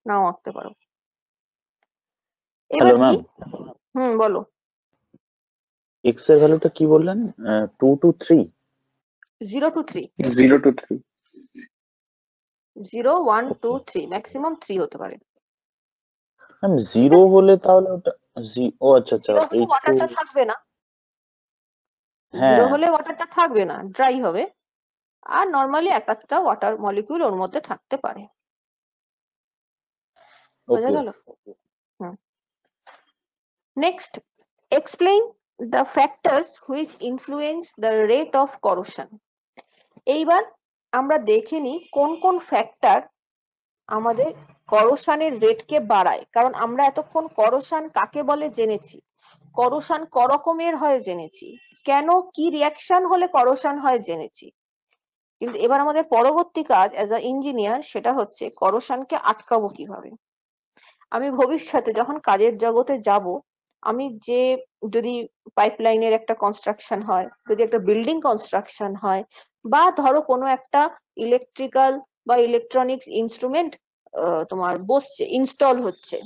নাও আঁকতে পারো। এবার হ্যালো কি, ম্যাম, বলো। এক্স এর ভ্যালুটা কি বললেন? 2 to 3? 0 to 3, 0 to 3। 0 1 2 3, ম্যাক্সিমাম 3 হতে পারে। ম্যাম 0 হলে তাহলে ওটা ও আচ্ছা আচ্ছা, 0 হলে H2। ওয়াটারটা থাকবে না, 0 হ্যাঁ, হলে ওয়াটারটা থাকবে না, ড্রাই হবে। আর নরমালি এক একটা ওয়াটার মলিকিউল ওর মধ্যে থাকতে পারে। বোঝা ওকে। গেল? Next, explain the factors which influence the rate of corrosion. এইবার আমরা দেখে নিই কোন কোন ফ্যাক্টর আমাদের করোশনের রেটকে বাড়ায়। কারণ আমরা এতক্ষণ করোশন কাকে বলে জেনেছি, করোশন ক রকমের হয় জেনেছি, কেন কি রিয়াকশন হলে করোশন হয় জেনেছি। কিন্তু এবার আমাদের পরবর্তী কাজ অ্যাজ আ ইঞ্জিনিয়ার সেটা হচ্ছে করোশনকে আটকাবো কিভাবে। আমি ভবিষ্যতে যখন কাজের জগতে যাব, আমি যে যদি পাইপলাইনের একটা কনস্ট্রাকশন হয়, যদি একটা বিল্ডিং কনস্ট্রাকশন হয়, বা ধরো কোনো একটা ইলেকট্রিক্যাল বা ইলেকট্রনিক্স ইনস্ট্রুমেন্ট তোমার বসছে, ইনস্টল হচ্ছে,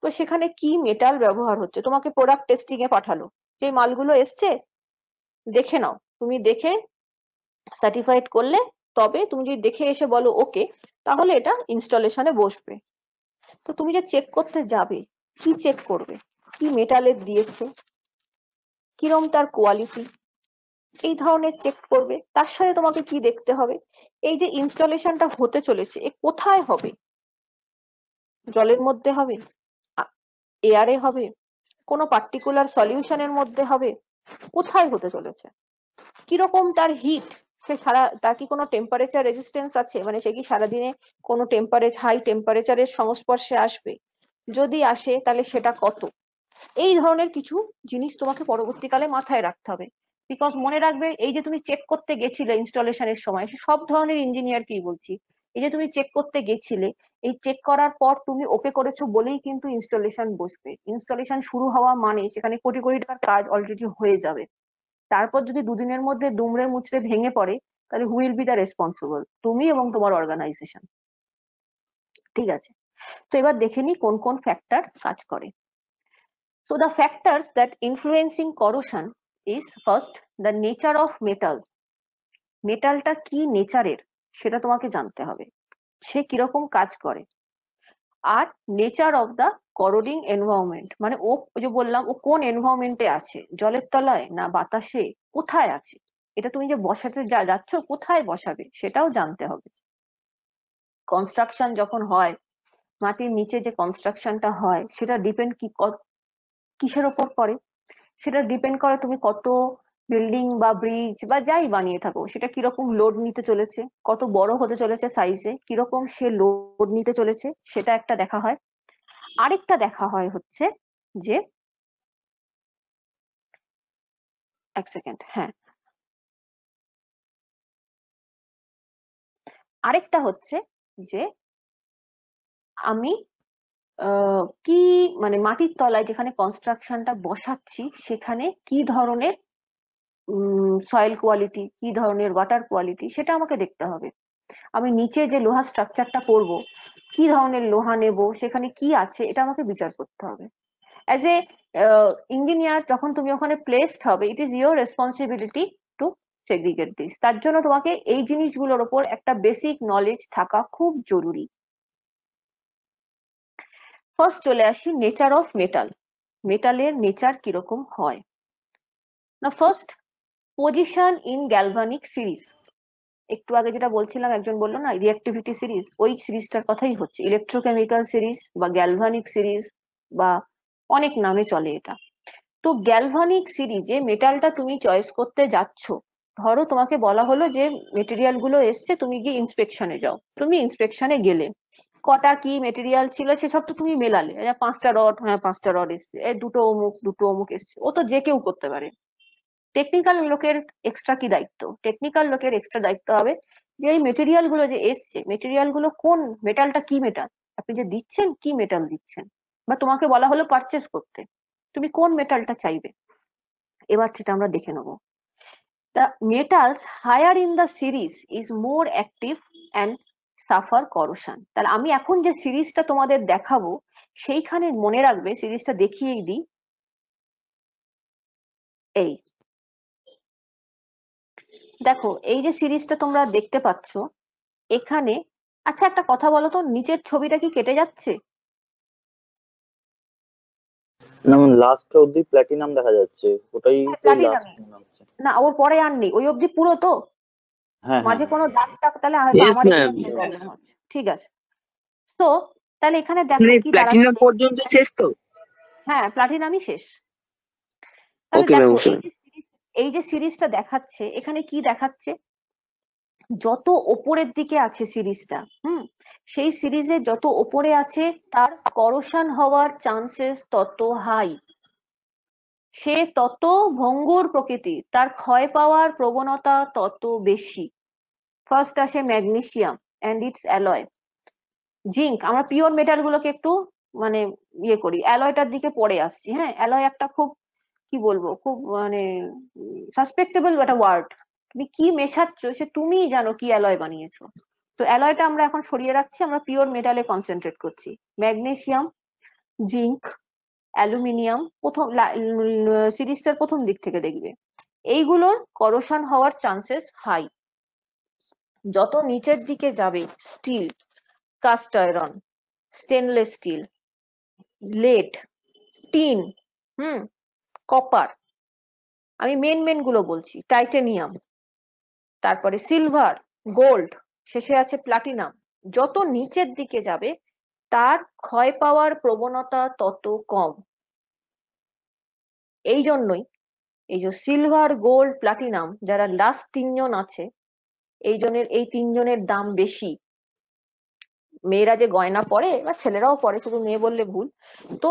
তো সেখানে কি মেটাল ব্যবহার হচ্ছে, তোমাকে প্রোডাক্ট টেস্টিং এ পাঠালো, সেই মালগুলো এসছে, দেখে নাও। তুমি দেখে সার্টিফাইড করলে, তবে তুমি যদি দেখে এসে বলো ওকে, তাহলে এটা ইনস্টলেশনে বসবে। তো তুমি যে চেক করতে যাবে, কি চেক করবে, কি মেটালের দিয়েছে, কিরম তার কোয়ালিটি, এই ধরনের চেক করবে। তার সাথে তোমাকে কি দেখতে হবে, এই যে ইনস্টলেশনটা হতে চলেছে এ কোথায় হবে, জলের মধ্যে হবে, এয়ারে হবে, কোনো পার্টিকুলার সলিউশনের মধ্যে হবে, কোথায় হতে চলেছে, কিরকম তার হিট, সে তার কি কোনো টেম্পারেচার রেজিস্ট্যান্স আছে, মানে সে কি সারাদিনে কোনো হাই টেম্পারেচারের সংস্পর্শে আসবে, যদি আসে তাহলে সেটা কত। এই ধরনের কিছু জিনিস তোমাকে পরবর্তীকালে মাথায় রাখতে হবে। বিকজ মনে রাখবে, এই যে তুমি চেক করতে গেছিলে ইনস্টলেশনের সময়, সব ধরনের ইঞ্জিনিয়ার কি বলছি, এই যে তুমি চেক করতে গেছিলে, এই চেক করার পর তুমি ওকে করেছো বলেই কিন্তু ইনস্টলেশন বসবে। ইনস্টলেশন শুরু হওয়া মানে সেখানে কোটি কোটি টাকার কাজ অলরেডি হয়ে যাবে। তারপর যদি দুদিনের মধ্যে দুমড়ে মুচড়ে ভেঙে পড়ে, তাহলে who will be the responsible, তুমি এবং তোমার অর্গানাইজেশন। ঠিক আছে, তো এবার দেখে নি কোন কোন ফ্যাক্টর কাজ করে। So the factors that influencing corrosion is first the nature of metal. মেটালটা কি নেচারের সেটা তোমাকে জানতে হবে, সে কিরকম কাজ করে। আর nature of the corroding environment, মানে ও যে বললাম ও কোন এনভায়রনমেন্টে আছে, জলের তলায় না বাতাসে, কোথায় আছে, এটা তুমি যে বসাতে যাচ্ছ কোথায় বসাবে সেটাও জানতে হবে। কনস্ট্রাকশন যখন হয়, মাটির নিচে যে কনস্ট্রাকশনটা হয় সেটা ডিপেন্ড কিসের ওপর করে, সেটা ডিপেন্ড করে তুমি কত বিল্ডিং বা ব্রিজ বা যাই বানিয়ে থাকো সেটা কিরকম লোড নিতে চলেছে, কত বড় হতে চলেছে সাইজে, কিরকম সে লোড নিতে চলেছে সেটা একটা দেখা হয়। আরেকটা দেখা হয় হচ্ছে যে, এক সেকেন্ড, হ্যাঁ, আরেকটা হচ্ছে যে আমি কি মানে মাটির তলায় যেখানে কনস্ট্রাকশনটা বসাচ্ছি সেখানে কি ধরনের সয়েল কোয়ালিটি, কি ধরনের ওয়াটার কোয়ালিটি সেটা আমাকে দেখতে হবে। আমি নিচে যে লোহা স্ট্রাকচারটা করব কি ধরনের লোহা নেব, সেখানে কি আছে এটা আমাকে বিচার করতে হবে। অ্যাজ এ ইঞ্জিনিয়ার যখন তুমি ওখানে প্লেসড হবে, it is your responsibility to segregate this. তার জন্য তোমাকে এই জিনিসগুলোর ওপর একটা বেসিক নলেজ থাকা খুব জরুরি। ফার্স্ট চলে আসি নেচার অফ মেটাল, মেটালের নেচার কিরকম হয় না। First, position in galvanic series. একটু আগে যেটা বলছিলাম, একজন বললো না রিঅ্যাক্টিভিটি সিরিজ, ওই সিরিজটার কথাই হচ্ছে, ইলেকট্রোকেমিক্যাল সিরিজ বা গ্যালভানিক সিরিজ বা অনেক নামে চলে এটা। তো গ্যালভানিক সিরিজে মেটালটা তুমি চয়েস করতে যাচ্ছ, ধরো তোমাকে বলা হলো যে মেটেরিয়াল গুলো এসছে, তুমি গিয়ে ইন্সপেকশনে যাও, তুমি ইন্সপেকশনে গেলে কটা কি মেটেরিয়াল ছিল সেসব তো তুমি মেলালে, 5টা রড, হ্যাঁ 5টা রড এসছে, দুটো অমুক এসছে, ও তো যে কেউ করতে পারে। টেকনিক্যাল লোকের এক্সট্রা কি দায়িত্ব, টেকনিক্যাল লোকের এক্সট্রা দায়িত্ব হবে যে এই মেটেরিয়াল গুলো যে এসছে, মেটেরিয়াল গুলো কোন মেটালটা, কি মেটাল আপনি যে দিচ্ছেন, কি মেটাল দিচ্ছেন, বা তোমাকে বলা হলো পারচেস করতে, তুমি কোন মেটালটা চাইবে, এবার সেটা আমরা দেখে নেব। The metals higher in the series is more active and suffer corrosion. তাহলে আমি এখন যে সিরিজটা তোমাদের দেখাবো সেইখানে মনে রাখবে, সিরিজটা দেখিয়েই দিই, এই দেখো এই যে সিরিজটা তোমরা দেখতে পাচ্ছ এখানে। আচ্ছা একটা কথা বলো তো, নিচের ছবিটা কি কেটে যাচ্ছে? যেমন লাস্ট অব্দি প্ল্যাটিনাম দেখা যাচ্ছে, ওটাই তো লাস্ট প্লাটিনামই মনে হচ্ছে। না, ওর পরে আর নেই, ওই অবধি পুরো তো, হ্যাঁ হ্যাঁ মাঝে হ্যাঁ। কোনো দাগ টাগ, তাহলে হয়তো ইয়েস আমার ম্যাম, এখানে প্রবলেম হচ্ছে। ঠিক আছে, তো তাহলে এখানে দেখো মানে কি প্ল্যাটিনাম দাঁড়াচ্ছে। পর্যন্ত শেষ তো? হ্যাঁ প্লাটিনামই শেষ। তাহলে ওকে ম্যাম, দেখো ওকে। এই যে সিরিজটা দেখাচ্ছে, এখানে কি দেখাচ্ছে, যত ওপরের দিকে আছে সিরিজটা, সেই সিরিজে যত ওপরে আছে তার করোশন হওয়ার চান্সেস তত হাই, সে তত ভঙ্গুর প্রকৃতি, তার ক্ষয় পাওয়ার প্রবণতা তত বেশি। ফার্স্ট আসে magnesium and it's alloy, zinc. আমরা পিওর মেটাল গুলোকে একটু মানে ইয়ে করি, অ্যালয়টার দিকে পরে আসছি। হ্যাঁ, অ্যালয় একটা খুব কি বলবো, খুব মানে সাসপেক্টেবল একটা ওয়ার্ড, তুমি কি মেশাচ্ছ সে তুমিই জানো কি অ্যালয় বানিয়েছো। তো অ্যালয়টা আমরা এখন সরিয়ে রাখছি, আমরা পিওর মেটালে কনসেন্ট্রেট করছি। ম্যাগনেসিয়াম, জিঙ্ক, অ্যালুমিনিয়াম, প্রথম সিরিজটার প্রথম দিক থেকে দেখবে এইগুলোর করোশন হওয়ার চান্সেস হাই। যত নিচের দিকে যাবে steel, cast iron, stainless steel, lead, tin, copper, আমি মেন গুলো বলছি, টাইটেনিয়াম, তারপরে সিলভার, গোল্ড, শেষে আছে প্লাটিনাম, যত নিচের দিকে যাবে তার ক্ষয় পাওয়ার প্রবণতা তত কম। এই জন্যই এই যে সিলভার, গোল্ড, প্লাটিনাম যারা লাস্ট 3জন আছে, এই 3জনের দাম বেশি। মেয়েরা যে গয়না পরে বা ছেলেরাও পরে, শুধু মেয়ে বললে ভুল, তো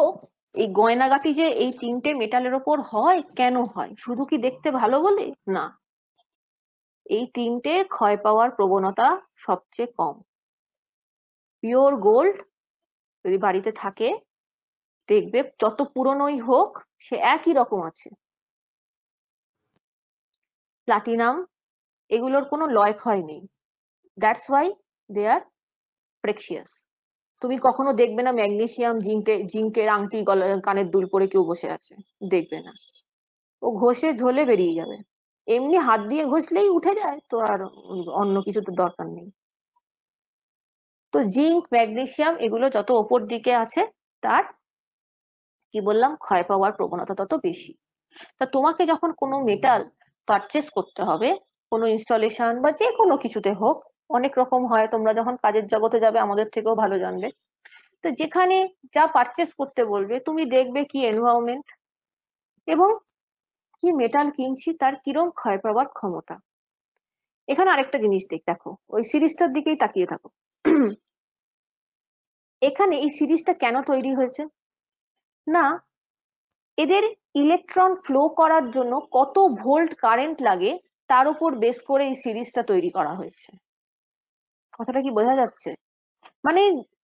এই গয়নাগাটি যে এই 3টে মেটালের ওপর হয়, কেন হয়, শুধু কি দেখতে ভালো বলে না, এই 3টে ক্ষয় পাওয়ার প্রবণতা সবচেয়ে কম। পিওর গোল্ড যদি বাড়িতে থাকে দেখবে যত পুরনোই হোক সে একই রকম আছে। প্লাটিনাম এগুলোর কোনো লয় ক্ষয় নেই, দ্যাটস ওয়াই দে আর প্রেকশিয়াস। তুমি কখনো দেখবে না ম্যাগনেসিয়াম, জিঙ্কের আংটি, কানের দুল পরে কেউ বসে আছে, দেখবে না, ও ঘষে ঝোলে বেরিয়ে যাবে। এমনি হাত দিয়ে ঘষলেই উঠে যায়, তো আর অন্য কিছু তো দরকার নেই। তো জিঙ্ক, ম্যাগনেসিয়াম এগুলো যত ওপর দিকে আছে তার কি বললাম ক্ষয় পাওয়ার প্রবণতা তত বেশি। তা তোমাকে যখন কোনো মেটাল পারচেস করতে হবে, কোনো ইনস্টলেশন বা যে কোনো কিছুতে হোক, অনেক রকম হয়, তোমরা যখন কাজের জগতে যাবে আমাদের থেকেও ভালো জানবে। তো যেখানে যা পারচেস করতে বলবে তুমি দেখবে কি এনভায়রনমেন্ট এবং কি মেটাল কিনছি তার কিরম ক্ষয় পাওয়ার ক্ষমতা। এখানে আরেকটা জিনিস দেখো, ওই সিরিজটার দিকেই তাকিয়ে থাকো। এখানে এই সিরিজটা কেন তৈরি হয়েছে না, এদের ইলেকট্রন ফ্লো করার জন্য কত ভোল্ট কারেন্ট লাগে তার উপর বেস করে এই সিরিজটা তৈরি করা হয়েছে। কথাটা কি বোঝা যাচ্ছে? মানে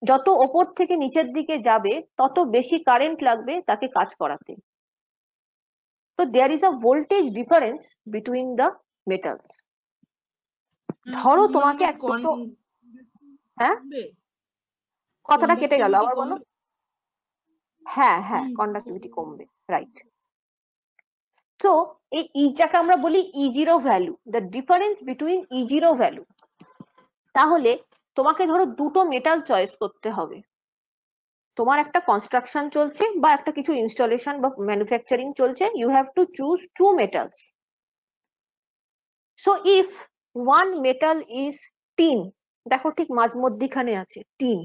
যত ওপর থেকে নিচের দিকে যাবে তত বেশি কারেন্ট লাগবে তাকে কাজ করাতে। তো there is a voltage difference between the metals. ধরো তোমাকে এক দুটো, হ্যাঁ কথাটা কেটে গেল, আবার বলো। হ্যাঁ হ্যাঁ, কন্ডাক্টিভিটি কমবে, রাইট। তো এই ইটাকে আমরা বলি E0 value, the difference between E0 value. তাহলে তোমাকে ধরো দুটো মেটাল চয়েস করতে হবে, তোমার একটা কনস্ট্রাকশন চলছে বা একটা কিছু ইনস্টলেশন বা ম্যানুফ্যাকচারিং চলছে, you have to choose two metals. So if one metal is tin, দেখো ঠিক মাঝ মধ্যিখানে আছে টিন,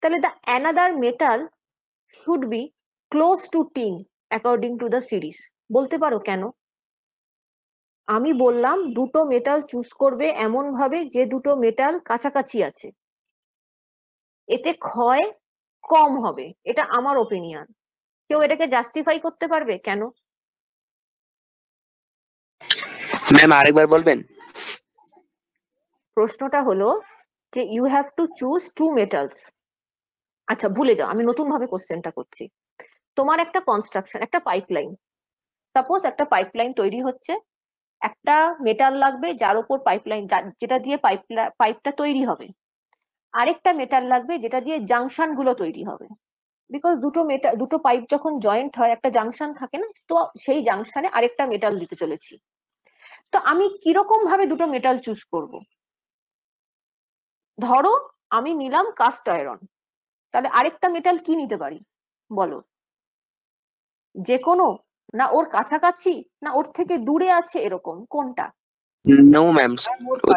তাহলে the another metal should be close to tin according to the series. বলতে পারো কেন? আমি বললাম দুটো মেটাল চুজ করবে এমন ভাবে যে দুটো মেটাল কাছাকাছি আছে, এতে ক্ষয় কম হবে, এটা আমার ওপিনিয়ন। কেউ এটাকে জাস্টিফাই করতে পারবে কেন? ম্যাম আরেকবার বলবেন? প্রশ্নটা হলো যে you have to choose two metals. আচ্ছা ভুলে যাও, আমি নতুন ভাবে কোশ্চেনটা করছি। তোমার একটা কনস্ট্রাকশন, একটা পাইপলাইন, সাপোজ একটা পাইপলাইন তৈরি হচ্ছে, একটা মেটাল লাগবে যার উপর পাইপলাইন, যেটা দিয়ে পাইপটা তৈরি হবে, আরেকটা মেটাল লাগবে যেটা দিয়ে জাংশন গুলো তৈরি হবে। বিকজ দুটো পাইপ যখন জয়েন্ট হয় একটা জাংশন থাকে না, তো সেই জাংশনে আরেকটা মেটাল দিতে চলেছি। তো আমি কিরকম ভাবে দুটো মেটাল চুজ করব? ধরো আমি নিলাম কাস্ট আয়রন, তাহলে আরেকটা মেটাল কি নিতে পারি বলো? যে কোনো, না ওর কাছাকাছি, না ওর থেকে দূরে আছে, এরকম কোনটা? নো ম্যাম,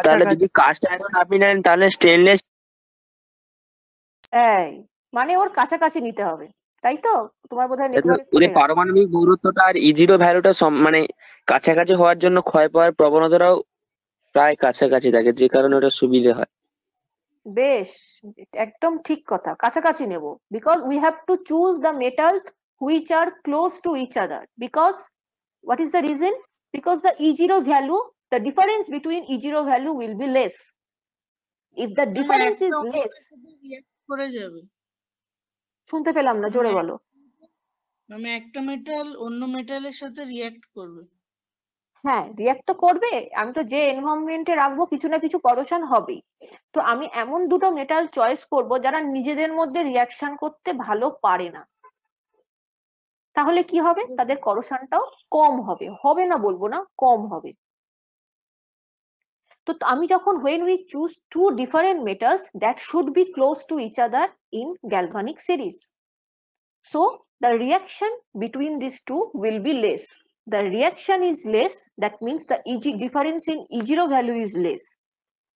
তাহলে যদি কাস্ট আয়রন আপনি নেন তাহলে স্টেনলেস। এই মানে ওর কাছাকাছি নিতে হবে, তাই তো? তোমার বোধহয় নেটওয়ার্ক ওদের পারমাণবিক গুরুত্বটা আর E0 ভ্যালুটা মানে কাছাকাছি হওয়ার জন্য ক্ষয় পাওয়ার প্রবণতাটাও প্রায় কাছাকাছি থাকে, যে কারণে ওটা সুবিধে হয়। বেশ, একদম ঠিক কথা, কাছাকাছি নেব। Because we have to choose the metal which are close to each other. Because what is the reason? Because the E0 value, the difference between E0 value will be less. If the difference is less, করে যাবে। শুনতে পেলাম না, জোরে বলো। মানে একটা metal অন্য মেটালের সাথে রিঅ্যাক্ট করবে। হ্যাঁ, রিঅ্যাক্ট তো করবে, আমি তো যে এনভায়রনমেন্টে রাখবো কিছু না কিছু করোশন হবেই। তো আমি এমন দুটো মেটাল চয়েস করব যারা নিজেদের মধ্যে রিঅ্যাকশন করতে ভালো পারে না, তাহলে কি হবে? তাদের করোশনটাও কম হবে, হবে না বলবো না, কম হবে। তো আমি যখন when we choose two different metals that should be close to each other in galvanic series, so the reaction between these two will be less. The reaction is less, that means the difference in E0 value is less,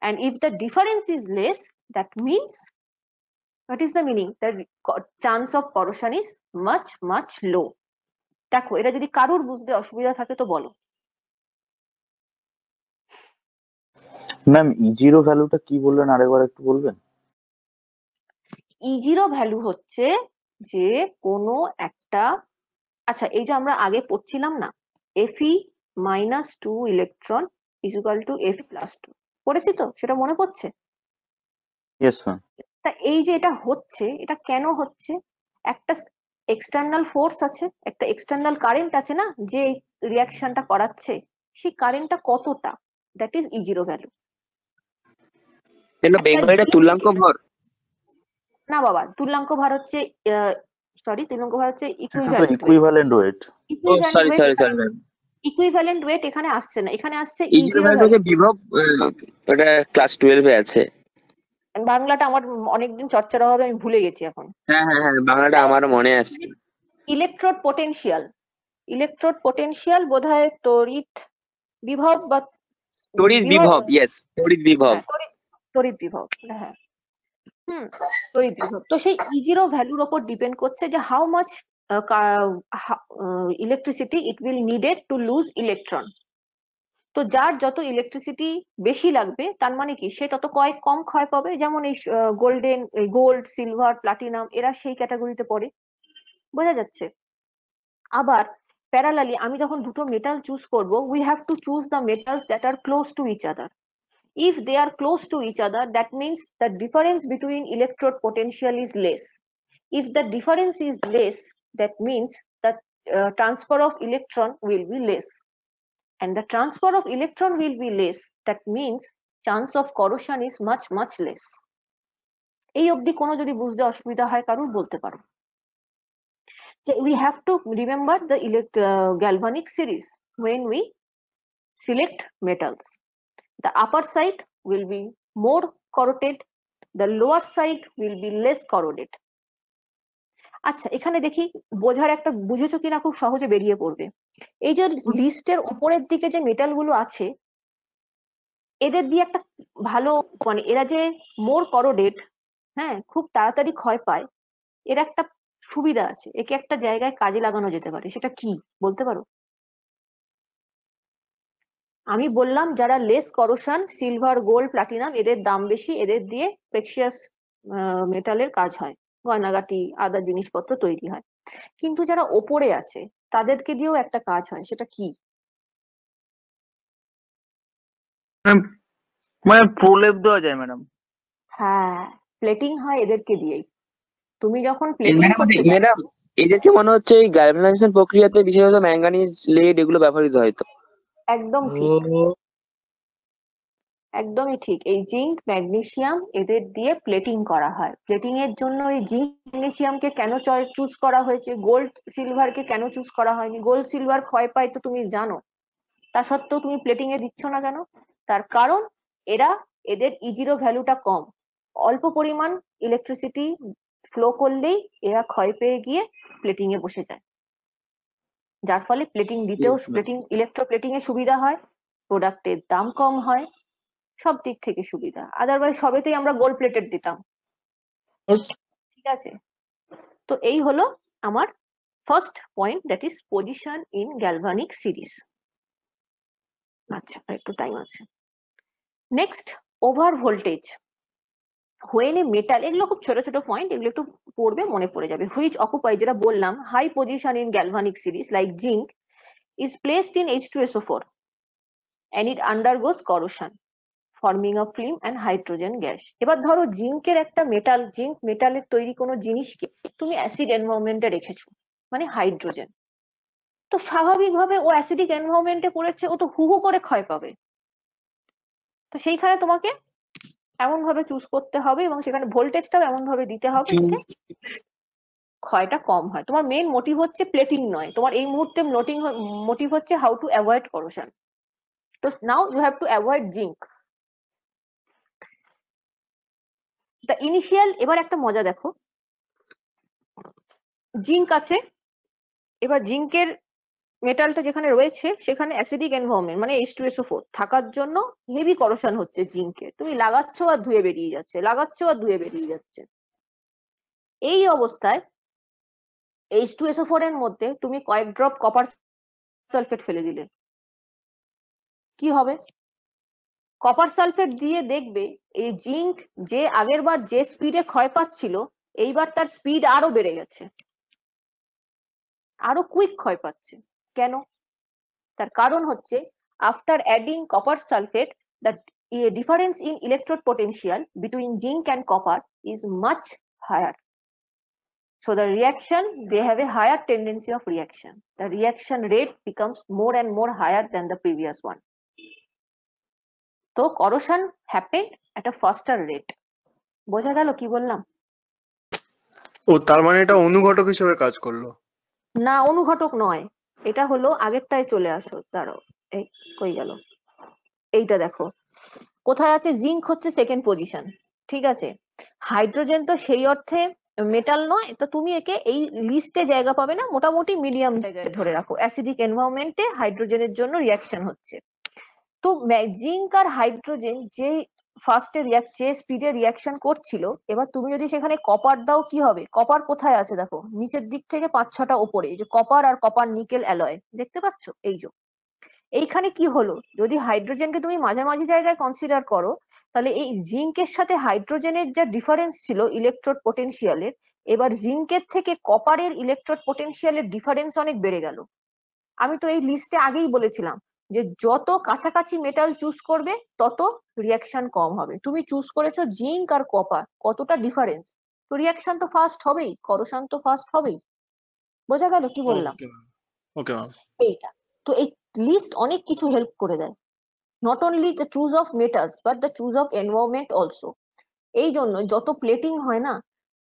and if the difference is less, that means, what is the meaning? The chance of corrosion is much low. দেখো এটা যদি কারোর বুঝতে অসুবিধা থাকে তো বলো। Ma'am E0 ভ্যালুটা কি বললেন, আরেকবার একটু বলবেন? E0 ভ্যালু হচ্ছে যে কোনো একটা, আচ্ছা এই যে আমরা আগে পড়ছিলাম না, Fe-2 electron is equal to Fe+2, পড়েছি তো, সেটা মনে পড়ছে? Yes ma'am. তা এই যে এটা হচ্ছে, এটা কেন হচ্ছে? একটা এক্সটার্নাল ফোর্স আছে, একটা এক্সটার্নাল কারেন্ট আছে না, যে রিয়াকশনটা করাচ্ছে, সেই কারেন্টটা কতটা, দ্যাট ইজ E0 ভ্যালু। বেঙ্গলিটা তুল্যাঙ্ক ভর? না বাবা, তুল্যাঙ্ক ভার হচ্ছে তুল্যাঙ্ক ভার হচ্ছে ইকুইভ্যালেন্ট ওয়েট। ইকুইভ্যালেন্ট ওয়েট এখানে আসছে না, এখানে আসছে E0 ভ্যালু বিভব, ওটা ক্লাস 12 এ আছে। বাংলাটা আমার অনেকদিন চর্চার অভাবে আমি ভুলে গেছি এখন। হ্যাঁ হ্যাঁ হ্যাঁ, বাংলাটা আমারও মনে আসছে। ইলেকট্রোড পোটেনশিয়াল বোধহয় তড়িৎ বিভব বা তড়িৎ বিভব, ইয়েস, তড়িৎ বিভব। হ্যাঁ, তড়িৎ বিভব, হ্যাঁ তড়িৎ বিভব। তো সেই E0 ভ্যালুর ওপর ডিপেন্ড করছে যে how much electricity it will needed to lose electron. তো যার যত ইলেকট্রিসিটি বেশি লাগবে তার মানে কি সে তত কম ক্ষয় পাবে। যেমন এই গোল্ড, সিলভার, প্লাটিনাম এরা সেই ক্যাটাগরিতে পড়ে, বোঝা যাচ্ছে। আবার প্যারালালি আমি যখন দুটো মেটাল চুজ করব, we have to choose the metals that are close to each other. If they are close to each other, that means the difference between electrode potential is less. If the difference is less, that means that transfer of electron will be less. And the transfer of electron will be less. That means chance of corrosion is much less. এই অবধি কোনো যদি বুঝতে অসুবিধা হয় কারুর বলতে পারো। We have to remember the galvanic series when we select metals. The upper side will be more corroded, the lower side will be less corroded. আচ্ছা, এখানে দেখি বোঝার একটা, বুঝেছো কিনা খুব সহজে বেরিয়ে পড়বে। এই যে লিস্টের উপরের দিকে যে মেটাল গুলো আছে এদের দিয়ে একটা ভালো, মানে এরা যে মোর করোডেড, হ্যাঁ, খুব তাড়াতাড়ি ক্ষয় পায়, এর একটা সুবিধা আছে। একে একটা জায়গায় কাজে লাগানো যেতে পারে, সেটা কি বলতে পারো? আমি বললাম যারা less corrosion, silver, gold, platinum, এদের দাম বেশি, এদের দিয়ে প্রেসিয়াস মেটালের কাজ হয়, গয়নাগাটি আদার জিনিসপত্র তৈরি হয়। কিন্তু যারা ওপরে আছে তাদেরকে দিয়েও একটা কাজ হয়, সেটা কি? মানে প্রলেপ দেওয়া যায় ম্যাডাম। হ্যাঁ, প্লেটিং হয় এদেরকে দিয়েই। তুমি যখন প্লেটিং করতে ম্যাডাম, এদেরকে মনে হচ্ছে এই গ্যালভানাইজেশন প্রক্রিয়াতে বিশেষত ম্যাঙ্গানিজ, লেড এগুলো ব্যবহৃত হয়তো। একদম ঠিক, একদমই ঠিক। এই জিঙ্ক, ম্যাগনেসিয়াম এদের দিয়ে প্লেটিং করা হয়। প্লেটিং এর জন্য এই জিঙ্ক, ম্যাগনেসিয়ামকে কেন চুজ করা হয়েছে, গোল্ড সিলভারকে কেন চুজ করা হয়নি? গোল্ড সিলভার ক্ষয় পায় তো তুমি জানো, তা সত্ত্বেও তুমি প্লেটিং এ দিচ্ছ না কেন? তার কারণ এদের E0 ভ্যালুটা কম, অল্প পরিমাণ ইলেকট্রিসিটি ফ্লো করলেই এরা ক্ষয় পেয়ে গিয়ে প্লেটিং এ বসে যায়, যার ফলে প্লেটিং দিতেও, ইলেকট্রোপ্লেটিং এ সুবিধা হয়, প্রোডাক্টের দাম কম হয়, সব দিক থেকে সুবিধা। আদারওয়াইজ সবেতেই আমরা গোল্ড প্লেটেড দিতাম, ঠিক আছে? তো এই হলো আমার first point, that is position in galvanic series. আচ্ছা, একটু টাইম আছে। Next, over voltage when a metal, এগুলো খুব ছোট ছোট পয়েন্ট, এগুলো একটু পড়বে মনে পড়ে যাবে। হুইচ অকুপাই, যেটা বললাম, high position in galvanic series like zinc is placed in H2SO4 and it undergoes corrosion, forming a film and hydrogen gas. এবার ধরো জিঙ্কের একটা মেটাল, জিঙ্ক মেটালের তৈরি কোনো জিনিসকে তুমি অ্যাসিড এনভায়রনমেন্টে রেখেছো, মানে হাইড্রোজেন, তো স্বাভাবিকভাবে ও অ্যাসিডিক এনভায়রনমেন্টে পড়েছে, ও তো হু করে ক্ষয় পাবে। তো সেইখানে তোমাকে এমন ভাবে চুজ করতে হবে এবং সেখানে ভোল্টেজটাও এমন ভাবে দিতে হবে যাতে ক্ষয়টা কম হয়। তোমার মেইন মোটিভ হচ্ছে প্লেটিং নয়, তোমার এই মুহূর্তে মোটিভ হচ্ছে হাউ টু অ্যাভয়েড করোশন। তো now you have to avoid zinc. The initial, এবার একটা মজা দেখো, জিঙ্ক আছে, এবার জিঙ্কের মেটালটা যেখানে রয়েছে সেখানে অ্যাসিডিক এনভায়রনমেন্ট মানে H2SO4 থাকার জন্য হেভি করোশন হচ্ছে জিঙ্কের, তুমি লাগাচ্ছ আর ধুয়ে বেরিয়ে যাচ্ছে, লাগাচ্ছ আর ধুয়ে বেরিয়ে যাচ্ছে। এই অবস্থায় H2SO4 এর মধ্যে তুমি কয়েক ড্রপ কপার সালফেট ফেলে দিলে, কি হবে? কপার সালফেট দিয়ে দেখবে এই জিঙ্ক যে আগের বার যে স্পিডে ক্ষয় পাচ্ছিল, এইবার তার স্পিড আরো বেড়ে গেছে, আরো কুইক ক্ষয় পাচ্ছে। কেন? তার কারণ হচ্ছে after adding copper sulphate the difference in electrode potential between zinc and copper is much higher, so the reaction, they have a higher tendency of reaction, the reaction rate becomes more and more higher than the previous one, so corrosion happened at a faster rate. বোঝা গেল কি বললাম? ও তার মানে এটা অনুঘটক হিসেবে কাজ করলো? না, অনুঘটক নয়, এটা হলো আগেরটায় চলে আসো, দাঁড়াও, এই কই গেল, এইটা দেখো কোথায় আছে, জিঙ্ক হচ্ছে সেকেন্ড পজিশন, ঠিক আছে, হাইড্রোজেন তো সেই অর্থে মেটাল নয়, তো তুমি একে এই লিস্টে জায়গা পাবে না, মোটামুটি মিডিয়াম জায়গায় ধরে রাখো। অ্যাসিডিক এনভায়রনমেন্টে হাইড্রোজেনের জন্য রিয়াকশন হচ্ছে। তো জিঙ্ক আর হাইড্রোজেন যে ফার্স্টে যে স্পিডে রিয়াকশন করছিল, এবার তুমি যদি সেখানে কপার দাও কি হবে? কপার কোথায় আছে দেখো, নিচের দিক থেকে 5-6টা ওপরে, এই যে কপার আর কপার নিকেল অ্যালয় দেখতে পাচ্ছ, এই যে এইখানে কি হলো, যদি হাইড্রোজেনকে তুমি মাঝামাঝি জায়গায় কনসিডার করো, তাহলে এই জিঙ্কের সাথে হাইড্রোজেনের যা ডিফারেন্স ছিল ইলেকট্রোড পোটেনশিয়ালের, এবার জিঙ্কের থেকে কপারের ইলেকট্রোড পোটেনশিয়ালের ডিফারেন্স অনেক বেড়ে গেল। আমি তো এই লিস্টে আগেই বলেছিলাম যে যত কাছাকাছি মেটাল চুজ করবে তত রিয়াকশন কম হবে। তুমি চুজ করেছো জিঙ্ক আর কপার, কতটা ডিফারেন্স, তো রিয়াকশন তো ফাস্ট হবেই, করোশন তো ফাস্ট হবেই। বোঝা গেল কি বললাম? Okay ma'am. এইটা তো এই লিস্ট অনেক কিছু হেল্প করে দেয়, not only the choose of metals but the choose of environment also. এই জন্য যত প্লেটিং হয় না,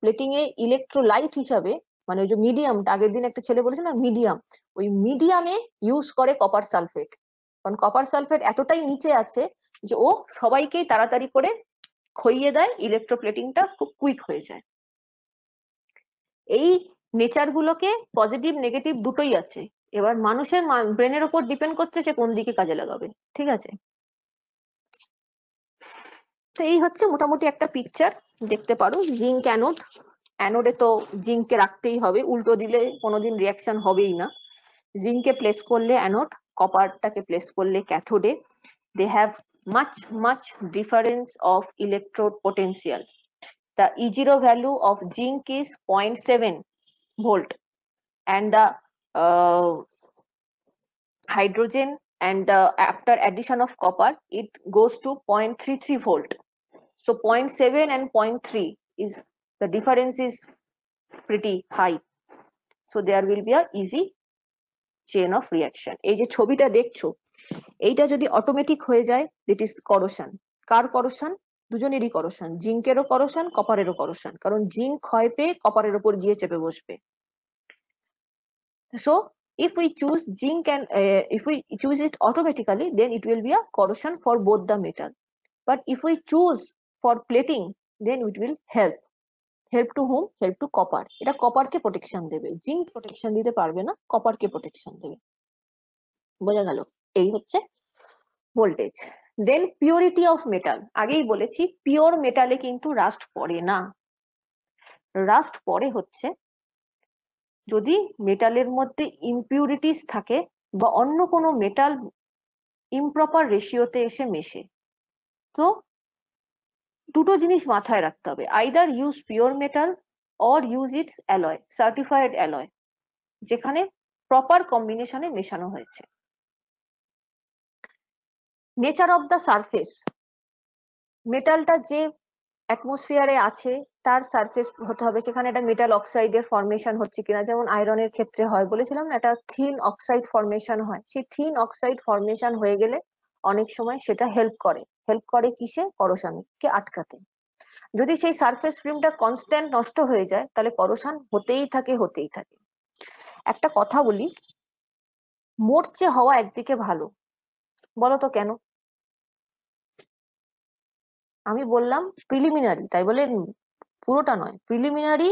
প্লেটিং এ ইলেকট্রোলাইট হিসাবে, মানে ওই যে মিডিয়ামটা, আগের দিন একটা ছেলে বলেছিল না মিডিয়াম, ওই মিডিয়ামে ইউজ করে কপার সালফেট, কারণ কপার সালফেট এতটাই নিচে আছে যে ও সবাইকেই তাড়াতাড়ি করে খইয়ে দেয়, ইলেকট্রোপ্লেটিংটা খুব কুইক হয়ে যায়। এই নেচার গুলোকে পজিটিভ নেগেটিভ দুটোই আছে, এবার মানুষের ব্রেনের উপর ডিপেন্ড করছে সে কোন দিকে কাজে লাগাবে। ঠিক আছে, তো এই হচ্ছে মোটামুটি একটা পিকচার, দেখতে পারো। জিঙ্ক অ্যানোড, অ্যানোডে তো জিঙ্ককে রাখতেই হবে, উল্টো দিলে কোনোদিন রিয়াকশন হবেই না। জিঙ্কে প্লেস করলে অ্যানোড, কপারটাকে প্লেস করলে ক্যাথোডে। They have much difference of electrode potential. The E0 value of zinc is 0.7 volt and the hydrogen and after addition of copper it goes to 0.33 volt. So 0.7 and 0.3 is the difference is pretty high. So there will be a easy chain of reaction. এই যে ছবিটা দেখছো, এইটা যদি automatic হয়ে যায়, দিট is corrosion. Car corrosion? দুজনেরই corrosion, জিঙ্কেরও corrosion, কপারেরও corrosion, কারণ জিঙ্ক ক্ষয় পেয়ে কপারের উপর গিয়ে চেপে বসবে। So if we choose zinc and if we choose it automatically, then it will be a corrosion for both the metal. But if we choose for plating, then it will help to whom? Help to copper. এটা কপারকে protection দেবে, zinc protection দিতে পারবে না, কপারকে protection দেবে। বোঝা গেল? এই হচ্ছে voltage. Then purity of metal, আগেই বলেছি পিওর মেটালে কিন্তু রাস্ট পড়ে না। রাস্ট পড়ে হচ্ছে যদি মেটালের মধ্যে ইমপিউরিটিস থাকে বা অন্য কোনো মেটাল ইমপ্রপার রেশিওতে এসে মেশে। তো দুটো জিনিস মাথায় রাখতে হবে, either use pure metal or use it's alloy, certified alloy, যেখানে প্রপার কম্বিনেশনে মেশানো হয়েছে। নেচার অফ দ্য সারফেস, মেটালটা যে অ্যাটমসফিয়ারে আছে তার সারফেস হতে হবে, সেখানে একটা মেটাল অক্সাইডের ফর্মেশন হচ্ছে কিনা, যেমন আয়রনের ক্ষেত্রে হয়, বলেছিলাম না একটা থিন অক্সাইড ফর্মেশন হয়, সেই থিন অক্সাইড ফর্মেশন হয়ে গেলে অনেক সময় সেটা হেল্প করে কিসে? করোশনকে আটকাতে। যদি সেই সারফেস ফিল্মটা কনস্ট্যান্ট নষ্ট হয়ে যায় তাহলে করোশন হতেই থাকে। একটা কথা বলি, মরচে হওয়া একদিকে ভালো, বলো তো কেন? আমি বললাম প্রিলিমিনারি, তাই বলে পুরোটা নয়, প্রিলিমিনারি